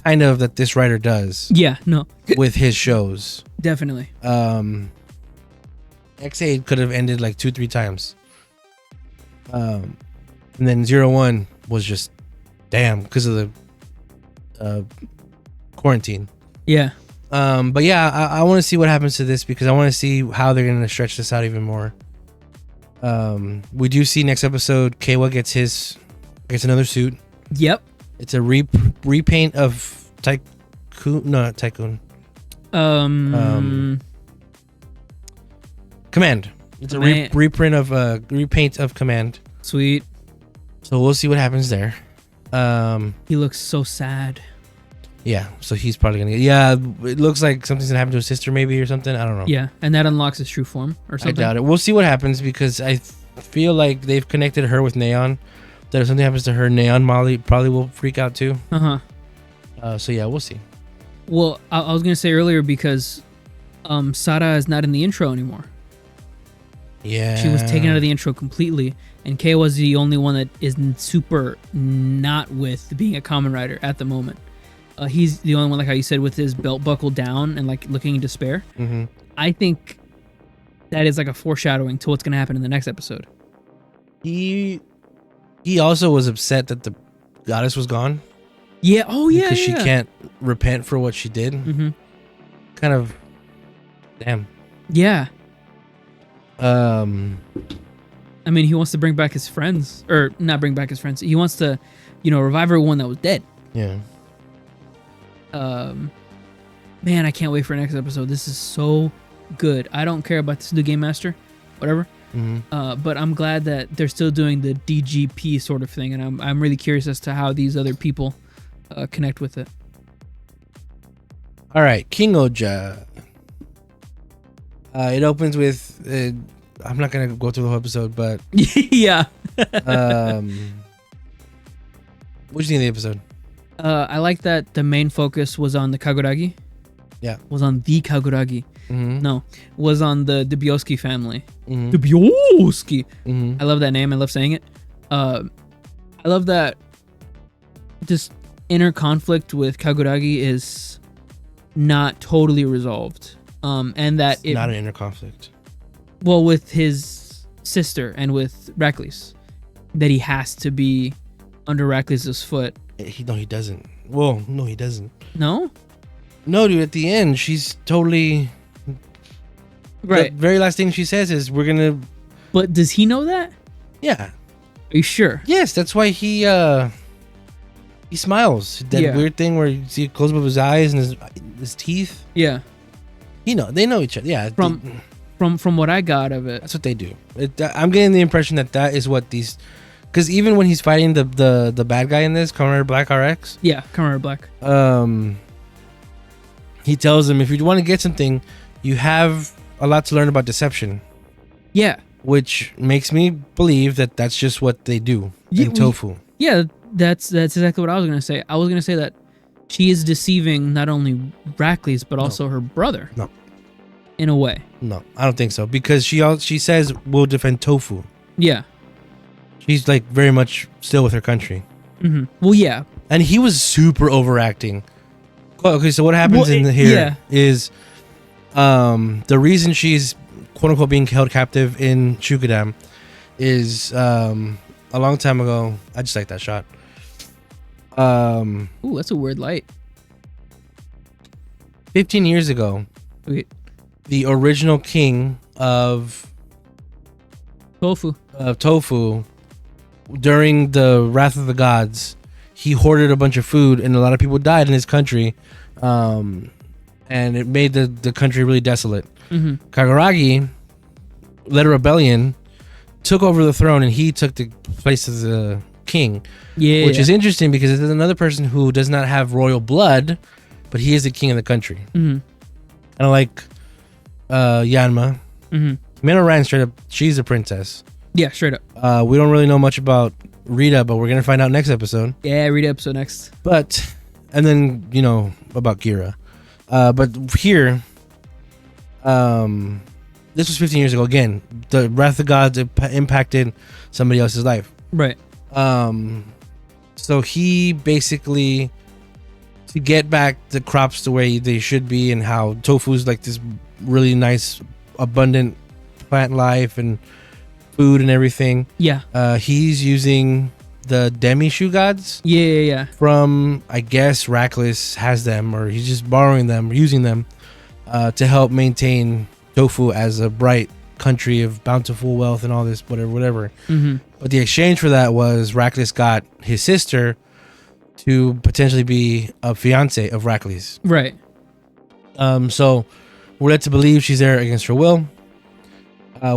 kind of that this writer does. Yeah, no. With his shows. Definitely. X8 could have ended like 2-3 times. And then 01 was just damn because of the quarantine. Yeah. But yeah, I want to see what happens to this because I want to see how they're going to stretch this out even more. We do see next episode Keiwa gets another suit. Yep. It's a repaint of Tycoon. No, not Tycoon. Command. It's a repaint of Command. Sweet. So we'll see what happens there. He looks so sad. Yeah, so he's probably gonna get. Yeah, it looks like something's gonna happen to his sister, maybe, or something. I don't know. Yeah, and that unlocks his true form or something. I doubt it. We'll see what happens because I feel like they've connected her with Neon, that if something happens to her, Neon Molly probably will freak out too. So yeah, we'll see. Well, I was gonna say earlier because Sara is not in the intro anymore. Yeah, she was taken out of the intro completely, and Kei was the only one that is super not with being a Kamen Rider at the moment. He's the only one, like how you said, with his belt buckled down and like looking in despair. I think that is like a foreshadowing to what's gonna happen in the next episode. He also was upset that the goddess was gone. Yeah. Oh yeah. Because she can't repent for what she did. Kind of. Damn. Yeah. I mean, he wants to bring back his friends, or not bring back his friends. He wants to, revive everyone that was dead. Yeah. Man, I can't wait for next episode. This is so good. I don't care about this new Game Master, whatever. But I'm glad that they're still doing the DGP sort of thing, and I'm really curious as to how these other people connect with it. All right, King-Ohger. It opens with. I'm not gonna go through the whole episode, but yeah. What did you think of the episode? I like that the main focus was on the Kaguragi. Yeah. Was on the Kaguragi. No, was on the Dubioski family. Mm-hmm. Dubioski. Mm-hmm. I love that name. I love saying it. I love that this inner conflict with Kaguragi is not totally resolved. And that it's not an inner conflict. Well, with his sister and with Rackley's, that he has to be under Rackley's foot. He doesn't. Well, no, he doesn't. No? No, dude, at the end, she's totally... Right. The very last thing she says is, we're gonna... But does he know that? Yeah. Are you sure? Yes, that's why he smiles. That weird thing where you see it close up his eyes and his teeth. Yeah. They know each other. Yeah. From what I got of it. That's what they do. I'm getting the impression that is what these... Because even when he's fighting the bad guy in this, Kamen Rider Black RX. Yeah, Kamen Rider Black. He tells him, if you want to get something, you have a lot to learn about deception. Yeah. Which makes me believe that that's just what they do in tofu. Yeah, that's exactly what I was going to say. I was going to say that she is deceiving not only Rackley's, but also her brother. No. In a way. No, I don't think so. Because she says, we'll defend tofu. Yeah. She's like very much still with her country. Well, yeah. And he was super overacting. Okay, so what happens is the reason she's quote unquote being held captive in Shukadam is a long time ago. I just like that shot. Ooh, that's a weird light. 15 years ago, the original king of Tofu, during the Wrath of the Gods, he hoarded a bunch of food and a lot of people died in his country, and it made the country really desolate. Kaguragi led a rebellion, took over the throne, and he took the place of the king. Which is interesting because there's another person who does not have royal blood, but he is the king of the country. Kind of like Yanma. Mina Ran, straight up, she's a princess. Yeah, straight up. We don't really know much about Rita, but we're gonna find out next episode. Yeah, Rita episode next. And then about Kira. But here, this was 15 years ago. Again, the Wrath of Gods impacted somebody else's life. Right. So he basically, to get back the crops the way they should be, and how tofu is like this really nice, abundant plant life and food and everything. Yeah. He's using the demi shoe gods. Yeah. From, I guess, Rackless has them, or he's just borrowing them or using them to help maintain tofu as a bright country of bountiful wealth and all this whatever. But the exchange for that was Rackless got his sister to potentially be a fiance of Rackless. Right. So we're led to believe she's there against her will.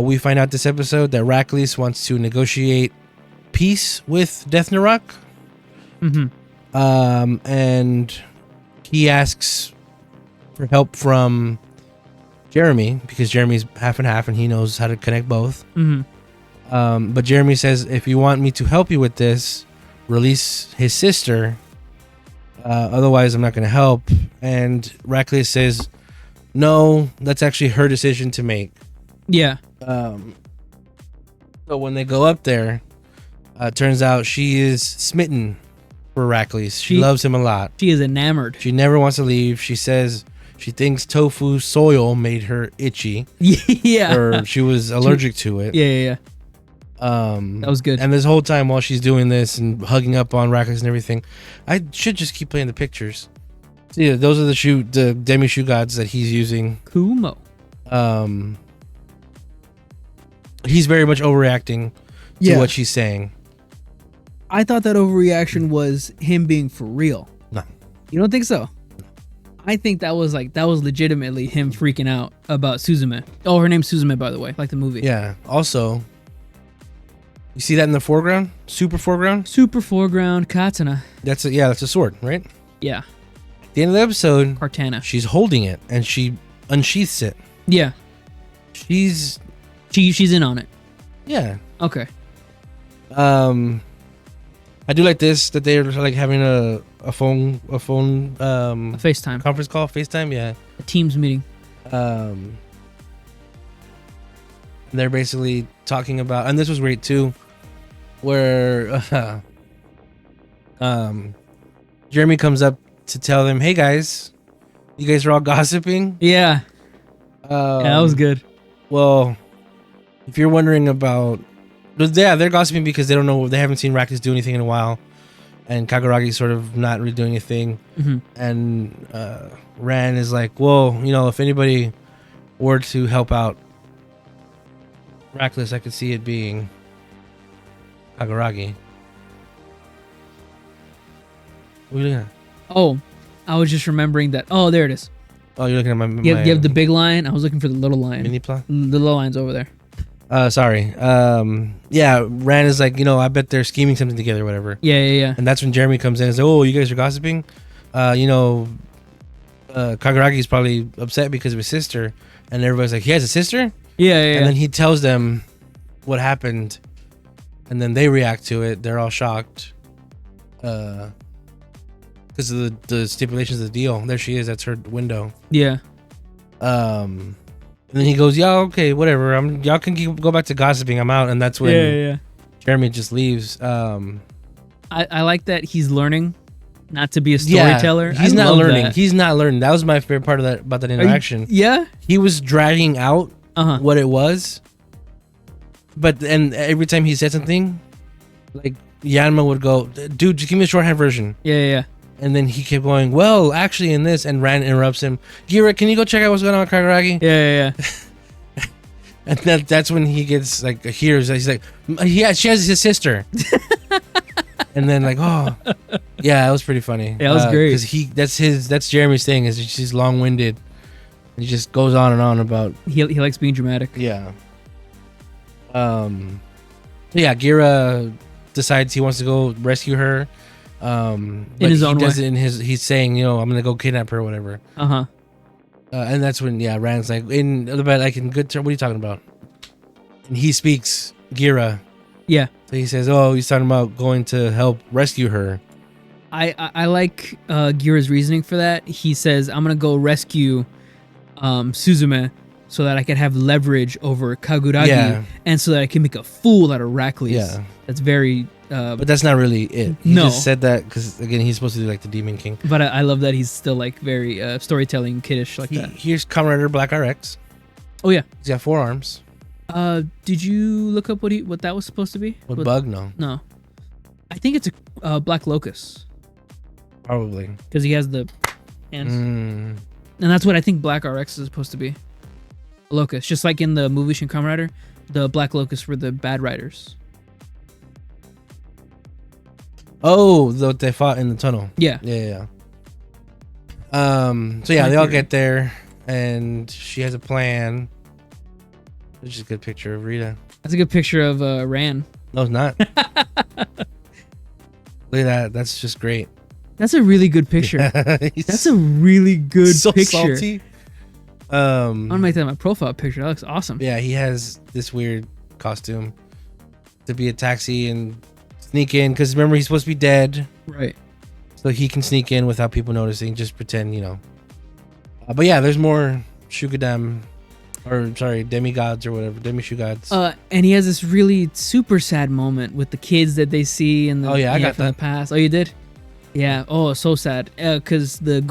We find out this episode that Rackless wants to negotiate peace with Death Narok. And he asks for help from Jeremy, because Jeremy's half and half and he knows how to connect both. But Jeremy says, if you want me to help you with this, release his sister. Otherwise, I'm not going to help. And Rackless says, no, that's actually her decision to make. Yeah. So when they go up there, turns out she is smitten for Rackless. She loves him a lot. She is enamored. She never wants to leave. She says she thinks tofu soil made her itchy. Yeah. Or she was allergic to it. Yeah. That was good. And this whole time while she's doing this and hugging up on Rackless and everything, I should just keep playing the pictures. So yeah, those are the demi shoe gods that he's using. Kumo. He's very much overreacting to what she's saying. I thought that overreaction was him being for real. No. You don't think so? I think that was legitimately him freaking out about Suzume. Oh, her name's Suzume, by the way, like the movie. Yeah. Also, you see that in the foreground? Super foreground? Super foreground katana. That's a sword, right? Yeah. At the end of the episode, Kartana. she's holding it and she unsheaths it. Yeah. She's in on it. Yeah. Okay. I do like this, that they're like having a phone A FaceTime. conference call, FaceTime, yeah. A Teams meeting. They're basically talking about, and this was great too, where Jeremy comes up to tell them, hey guys, you guys are all gossiping. Yeah. That was good. Well, if you're wondering about, they're gossiping because they don't know, they haven't seen Rackless do anything in a while, and Kaguragi's sort of not really doing a thing. Mm-hmm. And Ran is like, well, if anybody were to help out Rackless, I could see it being Kaguragi. What are you looking at? Oh, I was just remembering that. Oh, there it is. Oh, you're looking at my you have the big lion. I was looking for the little lion. mini plot? The little lion's over there. Sorry. Yeah, Ran is like, I bet they're scheming something together or whatever. Yeah. And that's when Jeremy comes in and says, oh, you guys are gossiping? Kaguragi's probably upset because of his sister. And everybody's like, he has a sister? Yeah. And then he tells them what happened. And then they react to it. They're all shocked. Because of the stipulations of the deal. There she is. That's her window. Yeah. And then he goes, yeah, okay, whatever. Y'all can go back to gossiping. I'm out. And that's when Jeremy just leaves. I like that he's learning not to be a storyteller. He's not learning. He's not learning. That was my favorite part about that interaction. Yeah. He was dragging out what it was. And every time he said something, like Yanma would go, dude, just give me a shorthand version. Yeah. And then he kept going, well, actually in this, and Ran interrupts him. Gira, can you go check out what's going on with Kaguragi? Yeah. And that's when he gets like, hears, he's like, yeah, she has his sister. And then like, oh, yeah, that was pretty funny. Yeah, that was great. Because that's Jeremy's thing, is she's long-winded. He just goes on and on about. He likes being dramatic. Yeah. Gira decides he wants to go rescue her. In his own way. He's saying, I'm gonna go kidnap her or whatever. And that's when Rand's like, in good term, what are you talking about? And he speaks Gira. Yeah. So he says, oh, he's talking about going to help rescue her. I like Gira's reasoning for that. He says, I'm gonna go rescue Suzume so that I can have leverage over Kaguragi, and so that I can make a fool out of Rackless. Yeah. That's very but that's not really it. He just said that because, again, he's supposed to do like the Demon King. But I love that he's still like very storytelling kiddish like that. Here's Kamen Rider Black RX. Oh yeah, he's got 4 arms. Did you look up what that was supposed to be? What bug? No. I think it's a Black Locust. Probably because he has the hands, and that's what I think Black RX is supposed to be. A locust, just like in the movie Shin Kamen Rider, the Black Locusts were the bad riders. Oh, they fought in the tunnel. Yeah. So they all get there, and she has a plan. This is a good picture of Rita. That's a good picture of Ran. No, it's not. Look at that. That's just great. That's a really good picture. That's a really good picture. Salty. I'm gonna make that my profile picture. That looks awesome. Yeah, he has this weird costume. to be a taxi and sneak in. Because remember, he's supposed to be dead. Right. So he can sneak in without people noticing. Just pretend, but yeah, there's more Shugadam, or sorry, demigods or whatever, demishugods. And he has this really super sad moment with the kids that they see and I got from that the past. Oh, you did? Yeah. Oh, so sad. Because the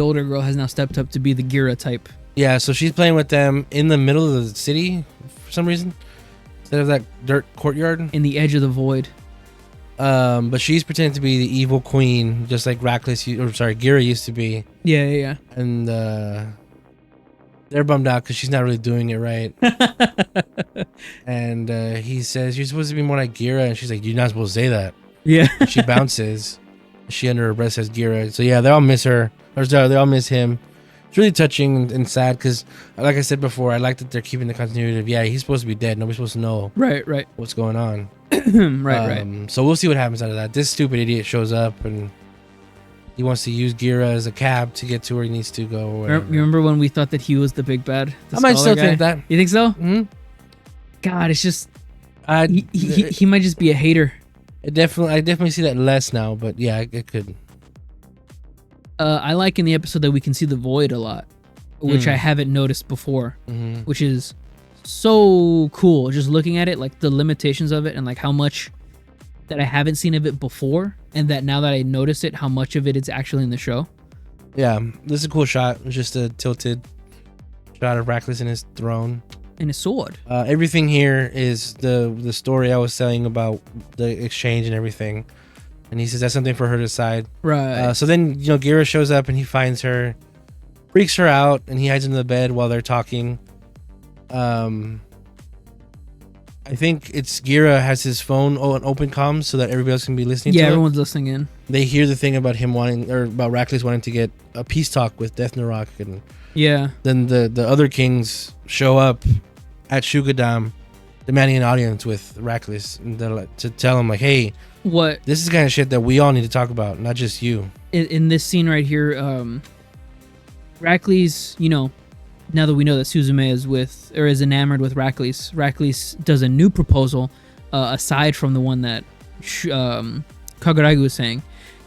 older girl, has now stepped up to be the Gira type. Yeah, so she's playing with them in the middle of the city for some reason, instead of that dirt courtyard in the edge of the void. But she's pretending to be the evil queen, just like Gira used to be. Yeah. And they're bummed out because she's not really doing it right. And he says, "You're supposed to be more like Gira," and she's like, "You're not supposed to say that." Yeah. She bounces. She under her breath says Gira. So yeah, they all miss her. Or sorry, they all miss him. It's really touching and sad because, like I said before, I like that they're keeping the continuity of, he's supposed to be dead. Nobody's supposed to know right what's going on. right. So we'll see what happens out of that. This stupid idiot shows up and he wants to use Gira as a cab to get to where he needs to go. Or whatever. Remember when we thought that he was the big bad? I might still think that. You think so? Mm-hmm. God, it's just he might just be a hater. I definitely see that less now, but yeah, it could. I like in the episode that we can see the void a lot, which I haven't noticed before, which is so cool. Just looking at it, like the limitations of it, and like how much that I haven't seen of it before, and that now that I notice it, how much of it is actually in the show. Yeah, this is a cool shot. It's just a tilted shot of Rackless in his throne and his sword. Everything here is the story I was saying about the exchange and everything. And he says that's something for her to decide. Right. So then, Gira shows up and he finds her, freaks her out, and he hides under the bed while they're talking. I think it's Gira has his phone on open comms so that everybody else can be listening to it. Yeah, everyone's listening in. They hear the thing about him about Rackless wanting to get a peace talk with Death Narok. And then the other kings show up at Shugadam demanding an audience with Rackless and to tell him, like, hey, this is the kind of shit that we all need to talk about, not just you. In this scene right here, Rackless, now that we know that Suzume is enamored with Rackless does a new proposal aside from the one that Kaguragu was saying.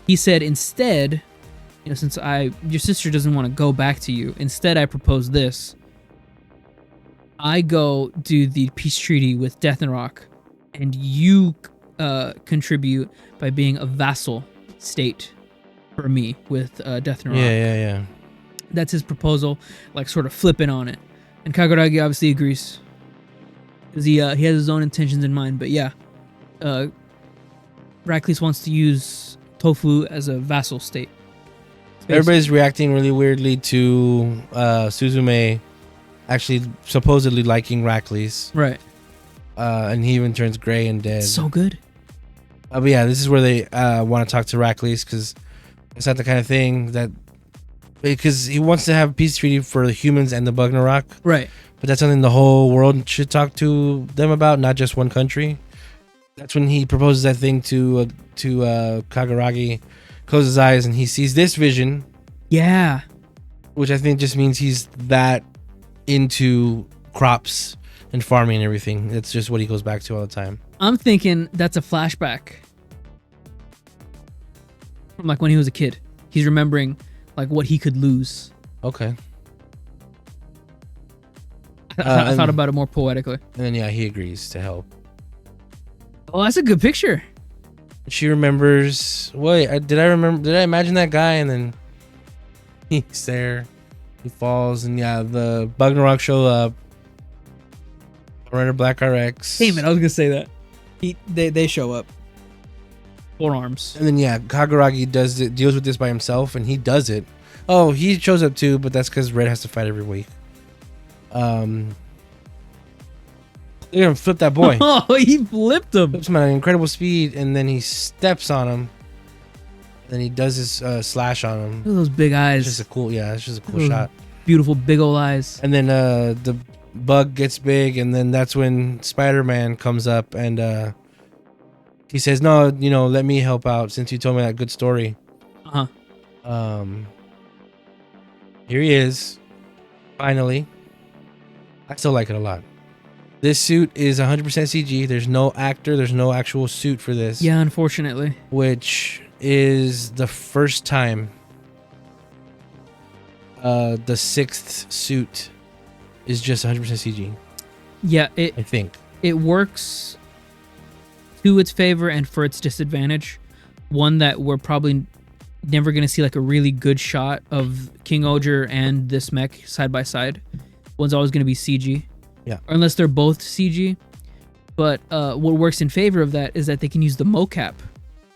He said, instead, since your sister doesn't want to go back to you, instead I propose this. I go do the peace treaty with Death Narok, and you contribute by being a vassal state for me with Death Narok. Yeah. That's his proposal, like sort of flipping on it. And Kaguragi obviously agrees because he has his own intentions in mind. But yeah, Rackless wants to use Tofu as a vassal state. Everybody's reacting really weirdly to Suzume actually supposedly liking Rackless. Right. And he even turns gray and dead. So good. But yeah, this is where they want to talk to Rackless because it's not the kind of thing that... Because he wants to have a peace treaty for the humans and the Bugnarok. Right. But that's something the whole world should talk to them about, not just one country. That's when he proposes that thing to Kaguragi, closes his eyes, and he sees this vision. Yeah. Which I think just means he's that into crops and farming and everything. That's just what he goes back to all the time. I'm thinking that's a flashback from like when he was a kid. He's remembering like what he could lose. Okay. I thought about it more poetically. And then he agrees to help. Oh, that's a good picture. She remembers. Wait, did I imagine that guy? And then he's there. He falls, and the Bugnarok show up. Rider Black RX. Damn it, I was gonna say that. They show up. 4 arms. And then Kaguragi deals with this by himself, and he does it. Oh, he shows up too, but that's because Red has to fight every week. They're gonna flip that boy. Oh, he flipped him. Flips him at an incredible speed, and then he steps on him. Then he does his slash on him. Look at those big eyes. It's just a cool shot. Beautiful big old eyes. And then the bug gets big, and then that's when Spider-Man comes up, and he says, "No, let me help out since you told me that good story." Here he is. Finally. I still like it a lot. This suit is 100% CG. There's no actor. There's no actual suit for this. Yeah, unfortunately. Which is the first time the sixth suit is just 100% CG. Yeah, I think it works to its favor and for its disadvantage. One that we're probably never going to see like a really good shot of King-Ohger and this mech side by side. One's always going to be CG. Yeah. Or unless they're both CG. But what works in favor of that is that they can use the mocap,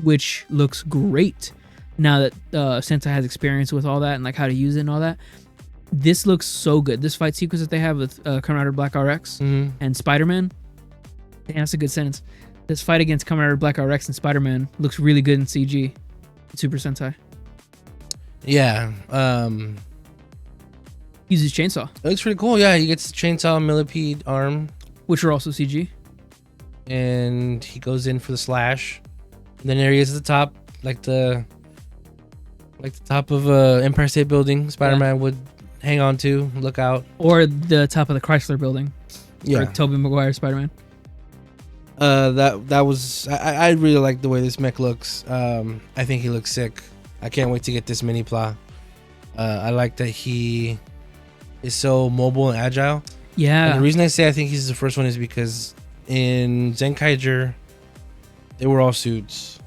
which looks great now that Sentai has experience with all that and like how to use it and all that. This looks so good. This fight sequence that they have with Kamen Rider Black RX and Spider-Man. Damn, that's a good sentence. This fight against Kamen Rider Black RX and Spider-Man looks really good in CG. Super Sentai. Yeah. Uses chainsaw. It looks pretty cool. Yeah, he gets the chainsaw millipede arm. Which are also CG. And he goes in for the slash. And then there he is at the top, like the top of Empire State Building. Spider-Man would hang on to, look out. Or the top of the Chrysler Building. Yeah. Or Tobey Maguire Spider-Man. That was I really like the way this mech looks. I think he looks sick. I can't wait to get this mini pla. I like that he is so mobile and agile. Yeah. And the reason I say I think he's the first one is because in Zenkaiger, they were all suits.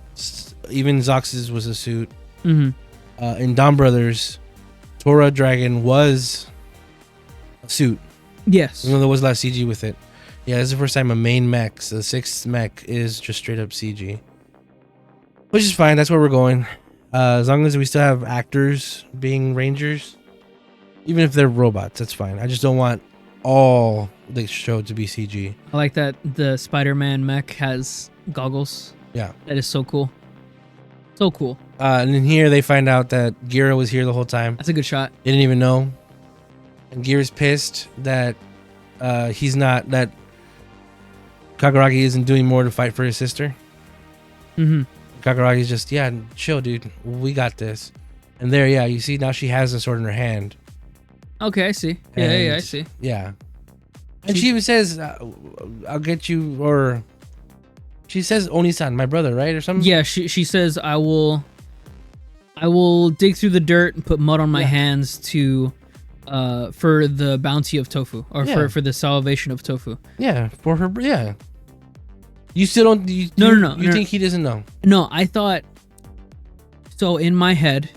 Even Zox's was a suit. In Dawn Brothers, Tora Dragon was a suit. Yes. Even though there was a lot of CG with it. Yeah, this is the first time a main mech, so the sixth mech is just straight up CG. Which is fine, that's where we're going. As long as we still have actors being Rangers, even if they're robots, that's fine. I just don't want all the show to be CG. I like that the Spider-Man mech has goggles. Yeah. That is so cool. So cool. And in here, they find out that Gira was here the whole time. That's a good shot. They didn't even know. And Gira's pissed that he's not, that Kakaragi isn't doing more to fight for his sister. Kakaragi's just, yeah, chill, dude. We got this. And there, yeah, you see now she has a sword in her hand. Okay, I see. Yeah, I see. Yeah. And she even says, I'll get you, or she says Oni-san, my brother, right? Or something? Yeah, she says, I will dig through the dirt and put mud on my hands to for the bounty of tofu, or for the salvation of tofu. Yeah, for her, yeah. You still don't, you think he doesn't know? No, I thought, so in my head,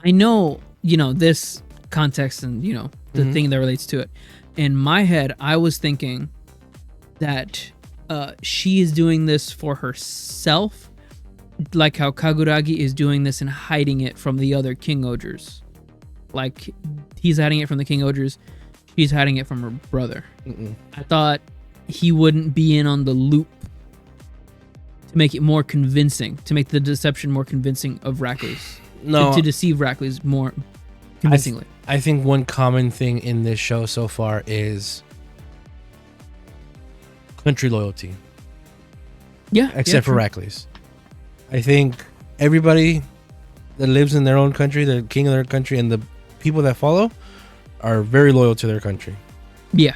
I know, this context and, the thing that relates to it. In my head, I was thinking that she is doing this for herself, like how Kaguragi is doing this and hiding it from the other King-Ohgers. Like, he's hiding it from the King-Ohgers, she's hiding it from her brother. I thought he wouldn't be in on the loop to make it more convincing, to make the deception more convincing of Rackley's. No. To deceive Rackley's more convincingly. I think one common thing in this show so far is country loyalty. Yeah. Except for Rackley's. I think everybody that lives in their own country, the king of their country, and the people that follow are very loyal to their country. Yeah.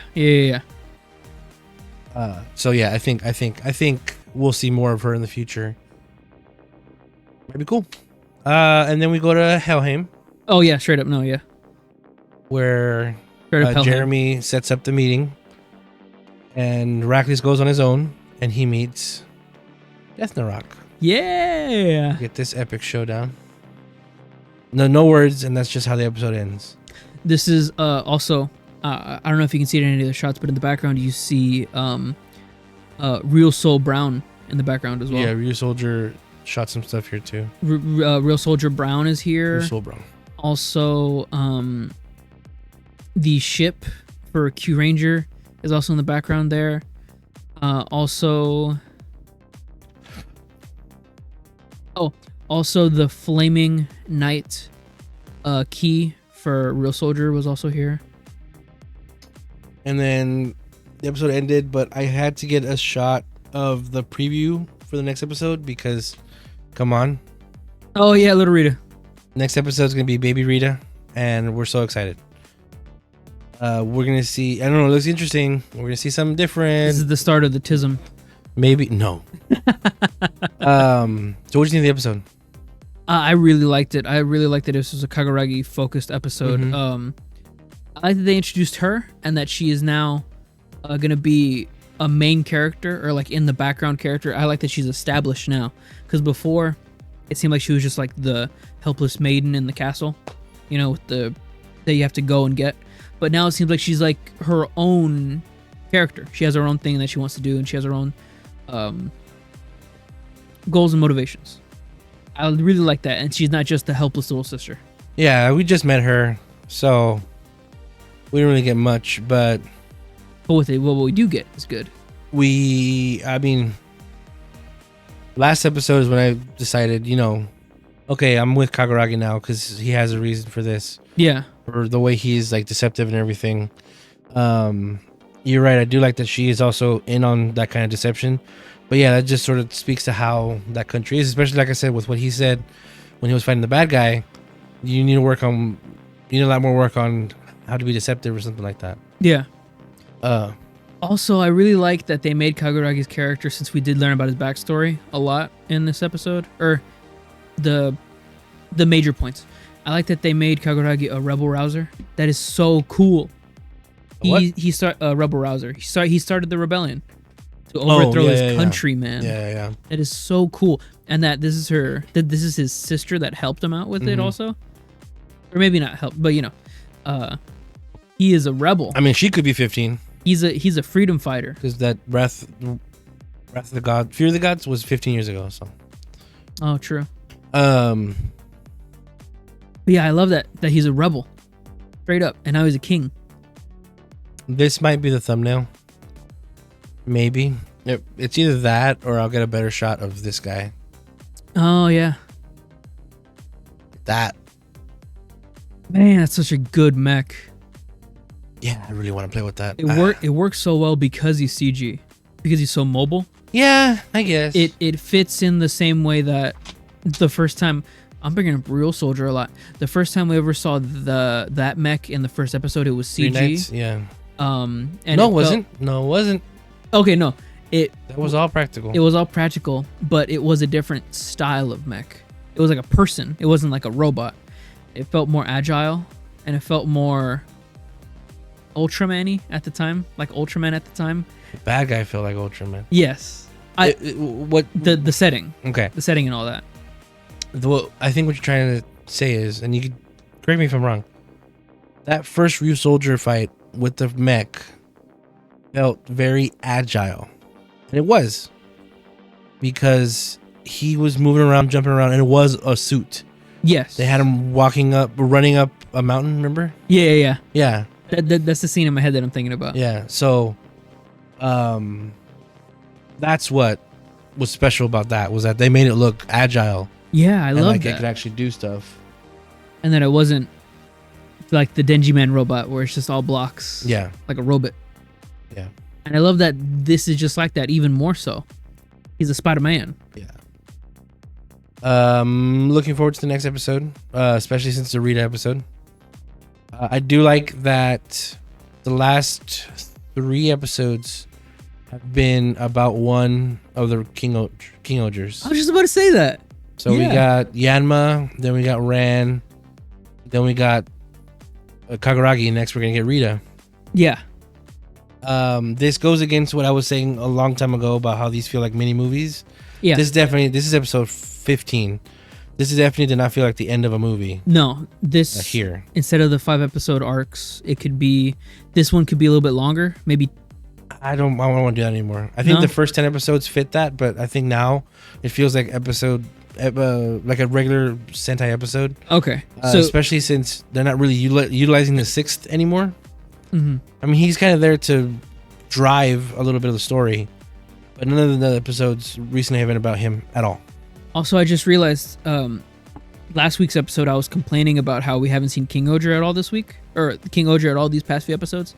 So yeah, I think we'll see more of her in the future. Might be cool. And then we go to Helheim. Oh yeah, straight up. No, yeah. Where Jeremy sets up the meeting, and Rackley's goes on his own, and he meets Death Narok. Yeah. Get this epic showdown. No words, and that's just how the episode ends. This is also, I don't know if you can see it in any of the shots, but in the background you see Real Soul Brown in the background as well. Yeah, Real Soldier shot some stuff here too. Real Soldier Brown is here. Real Soul Brown. Also, the ship for Q Ranger is also in the background there. Also the Flaming Knight key for Real Soldier was also here. And then the episode ended, but I had to get a shot of the preview for the next episode because, come on. Oh yeah, Little Rita. Next episode is going to be Baby Rita, and we're so excited. We're gonna see. I don't know. It looks interesting. We're gonna see something different. This is the start of the tism. Maybe no. So what do you think of the episode? I really liked it. I really liked that this was a Kaguragi focused episode. Mm-hmm. I like that they introduced her and that she is now gonna be a main character or like in the background character. I like that she's established now, because before it seemed like she was just like the helpless maiden in the castle, you know, with the that you have to go and get. But now it seems like she's like her own character. She has her own thing that she wants to do, and she has her own goals and motivations. I really like that, and she's not just the helpless little sister. Yeah, we just met her, so we didn't really get much, but with it, what we do get is good. I mean, last episode is when I decided, you know, okay, I'm with Kaguragi now because he has a reason for this. Yeah. For the way he's like deceptive and everything. You're right. I do like that she is also in on that kind of deception. But yeah, that just sort of speaks to how that country is, especially like I said, with what he said when he was fighting the bad guy. You need a lot more work on how to be deceptive or something like that. Yeah. Also, I really like that they made Kaguragi's character, since we did learn about his backstory a lot in this episode, or the major points. I like that they made Kaguragi a rebel rouser. That is so cool. He started a rebel rouser. He started the rebellion to overthrow his country, man. Yeah. That is so cool. And that this is his sister that helped him out with it also. Or maybe not help, but you know, he is a rebel. I mean, she could be 15. He's a freedom fighter. Because that Wrath of the God, Fear of the Gods was 15 years ago. So. Oh, true. But yeah, I love that he's a rebel, straight up, and now he's a king. This might be the thumbnail. Maybe it's either that or I'll get a better shot of this guy. Oh yeah. That. Man, that's such a good mech. Yeah, I really want to play with that. It works so well because he's CG, because he's so mobile. Yeah, I guess it fits in the same way that the first time. I'm bringing up Real Soldier a lot. The first time we ever saw that mech in the first episode, it was CG. Nights, yeah. And no, it wasn't. No, it wasn't. Okay, no. That was all practical. It was all practical, but it was a different style of mech. It was like a person. It wasn't like a robot. It felt more agile, and it felt more Ultraman-y at the time, like Ultraman at the time. The bad guy felt like Ultraman. Yes. What the setting? Okay. The setting and all that. I think what you're trying to say is, and you could correct me if I'm wrong, that first Real Soldier fight with the mech felt very agile. And it was. Because he was moving around, jumping around, and it was a suit. Yes. They had him running up a mountain, remember? Yeah. Yeah. That's the scene in my head that I'm thinking about. Yeah, so that's what was special about that, was that they made it look agile. Yeah, I love that. It could actually do stuff. And that it wasn't like the Denji Man robot where it's just all blocks. Yeah. Like a robot. Yeah. And I love that this is just like that, even more so. He's a Spider-Man. Yeah. Looking forward to the next episode, especially since it's a Rita episode. I do like that the last 3 episodes have been about one of the King-Ohgers. I was just about to say that. So we got Yanma, then we got Ran, then we got Kaguragi. Next, we're gonna get Rita. Yeah. This goes against what I was saying a long time ago about how these feel like mini movies. Yeah. This is episode 15. This definitely did not feel like the end of a movie. No, this here, instead of the 5-episode arcs, this one could be a little bit longer. Maybe. I don't want to do that anymore. I think the first 10 episodes fit that, but I think now it feels like like a regular Sentai episode. Okay. So especially since they're not really utilizing the 6th anymore. Mm-hmm. I mean, he's kind of there to drive a little bit of the story, but none of the episodes recently have been about him at all. Also, I just realized last week's episode, I was complaining about how we haven't seen King-Ohger at all this week, or King-Ohger at all these past few episodes,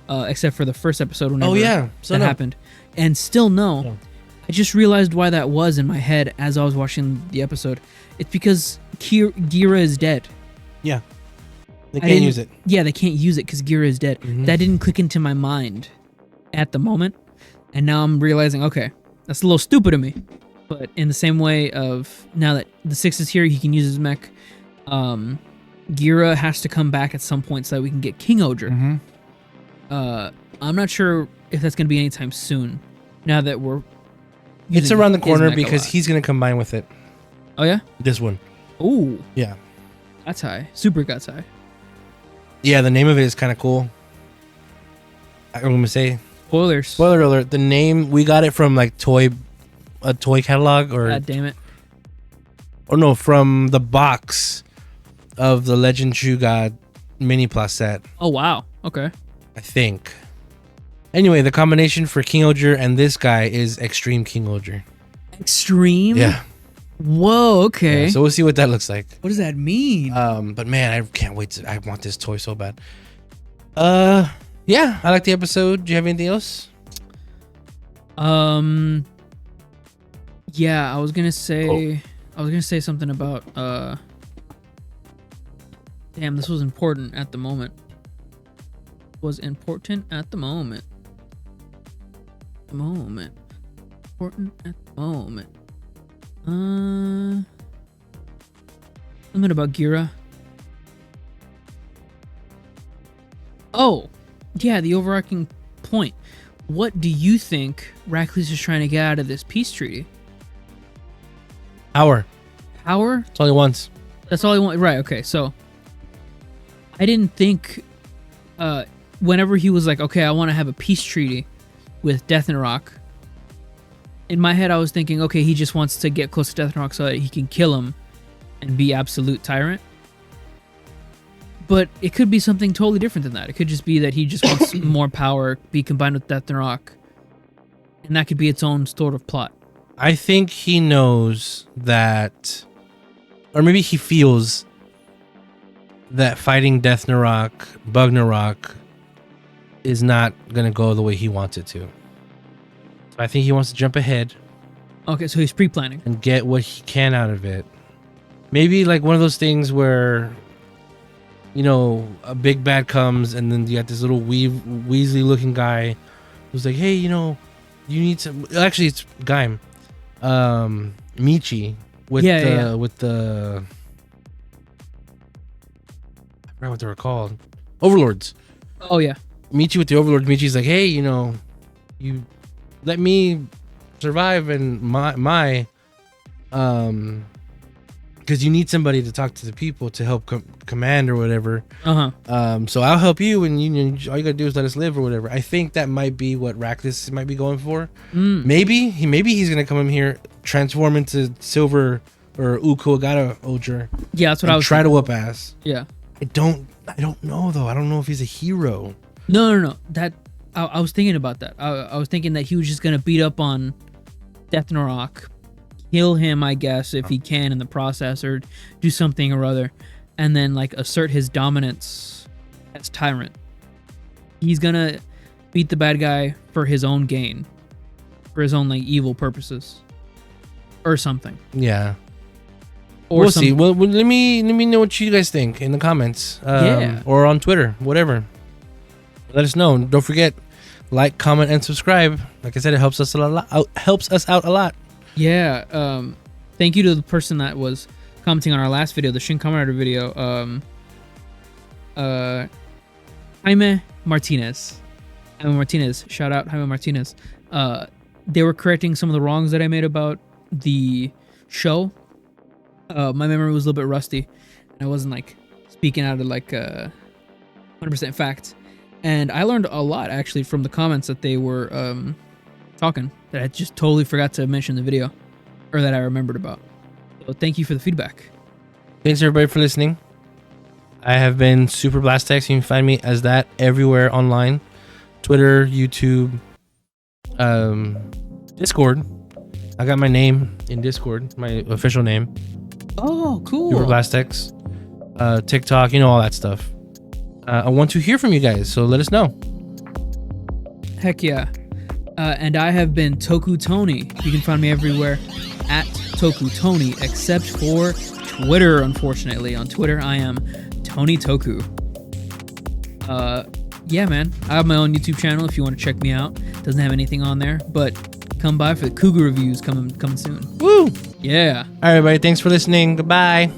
except for the first episode whenever that happened. And still no. Yeah. I just realized why that was in my head as I was watching the episode. It's because Gira is dead. Yeah. They can't use it. Yeah, they can't use it because Gira is dead. That didn't click into my mind at the moment, and now I'm realizing, okay, that's a little stupid of me. But in the same way of now that the 6 is here, he can use his mech. Gira has to come back at some point so that we can get King-Ohger. I'm not sure if that's going to be anytime soon. Now that we're, it's around the corner because he's going to combine with it. Oh yeah, this one. Oh yeah, that's high. Super guts high. Yeah, the name of it is kind of cool. I'm going to say spoilers. Spoiler alert. The name, we got it from like a toy catalog, or God damn it. Or no, from the box of the Legend True God mini plus set. Oh wow. Okay. I think. Anyway, the combination for King-Ohger and this guy is Extreme King-Ohger. Extreme? Yeah. Whoa, okay. Yeah, so we'll see what that looks like. What does that mean? But man, I can't wait I want this toy so bad. Yeah, I like the episode. Do you have anything else? Yeah, I was gonna say something about damn, this was important at the moment. Important at the moment. Something about Gira. Oh, yeah, the overarching point. What do you think Rackley's is trying to get out of this peace treaty? Power. Power? That's all he wants. That's all he wants. Right, okay. So, I didn't think, whenever he was like, okay, I want to have a peace treaty with Death and Rock, in my head I was thinking, okay, he just wants to get close to Death and Rock so that he can kill him and be absolute tyrant. But it could be something totally different than that. It could just be that he just wants more power, be combined with Death and Rock, and that could be its own sort of plot. I think he knows that, or maybe he feels that fighting Death Narok, Bug Narok, is not going to go the way he wants it to. So I think he wants to jump ahead. Okay, so he's pre-planning. And get what he can out of it. Maybe like one of those things where, you know, a big bad comes and then you got this little Weasley looking guy who's like, hey, you know, you need some. Actually, it's Gaim. Michi with the I forgot what they were called. Overlords. Oh yeah. Michi with the Overlords. Michi's like, hey, you know, you let me survive and my because you need somebody to talk to the people to help command or whatever. So I'll help you, and all you gotta do is let us live or whatever. I think that might be what Rackless might be going for. Maybe he's gonna come in here, transform into Silver or King-Ohger. Yeah, that's what I was try to whoop ass. Yeah. I don't know though. I don't know if he's a hero. No. That I was thinking about that. I was thinking that he was just gonna beat up on Death Narok, kill him, I guess, if he can in the process, or do something or other, and then like assert his dominance as tyrant. He's gonna beat the bad guy for his own gain, for his own like evil purposes, or something. Yeah. Or we'll see. Well, let me know what you guys think in the comments, or on Twitter, whatever. Let us know. Don't forget, like, comment, and subscribe. Like I said, it helps us out a lot. Yeah. Thank you to the person that was commenting on our last video, the Shin Kamen Rider video. Jaime Martinez. Shout out Jaime Martinez. They were correcting some of the wrongs that I made about the show. My memory was a little bit rusty. I wasn't like speaking out of like 100% fact. And I learned a lot actually from the comments that they were talking that I just totally forgot to mention in the video, or that I remembered about. So thank you for the feedback. Thanks everybody for listening. I have been Super Blastex. You can find me as that everywhere online. Twitter, YouTube, Discord. I got my name in Discord, my official name. Oh, cool. Super Blastex. TikTok, you know, all that stuff. I want to hear from you guys, so let us know. Heck yeah. And I have been Toku Tony. You can find me everywhere at Toku Tony, except for Twitter, unfortunately. On Twitter, I am Tony Toku. Yeah, man. I have my own YouTube channel if you want to check me out. Doesn't have anything on there, but come by for the Cougar reviews coming soon. Woo! Yeah. All right, everybody. Thanks for listening. Goodbye.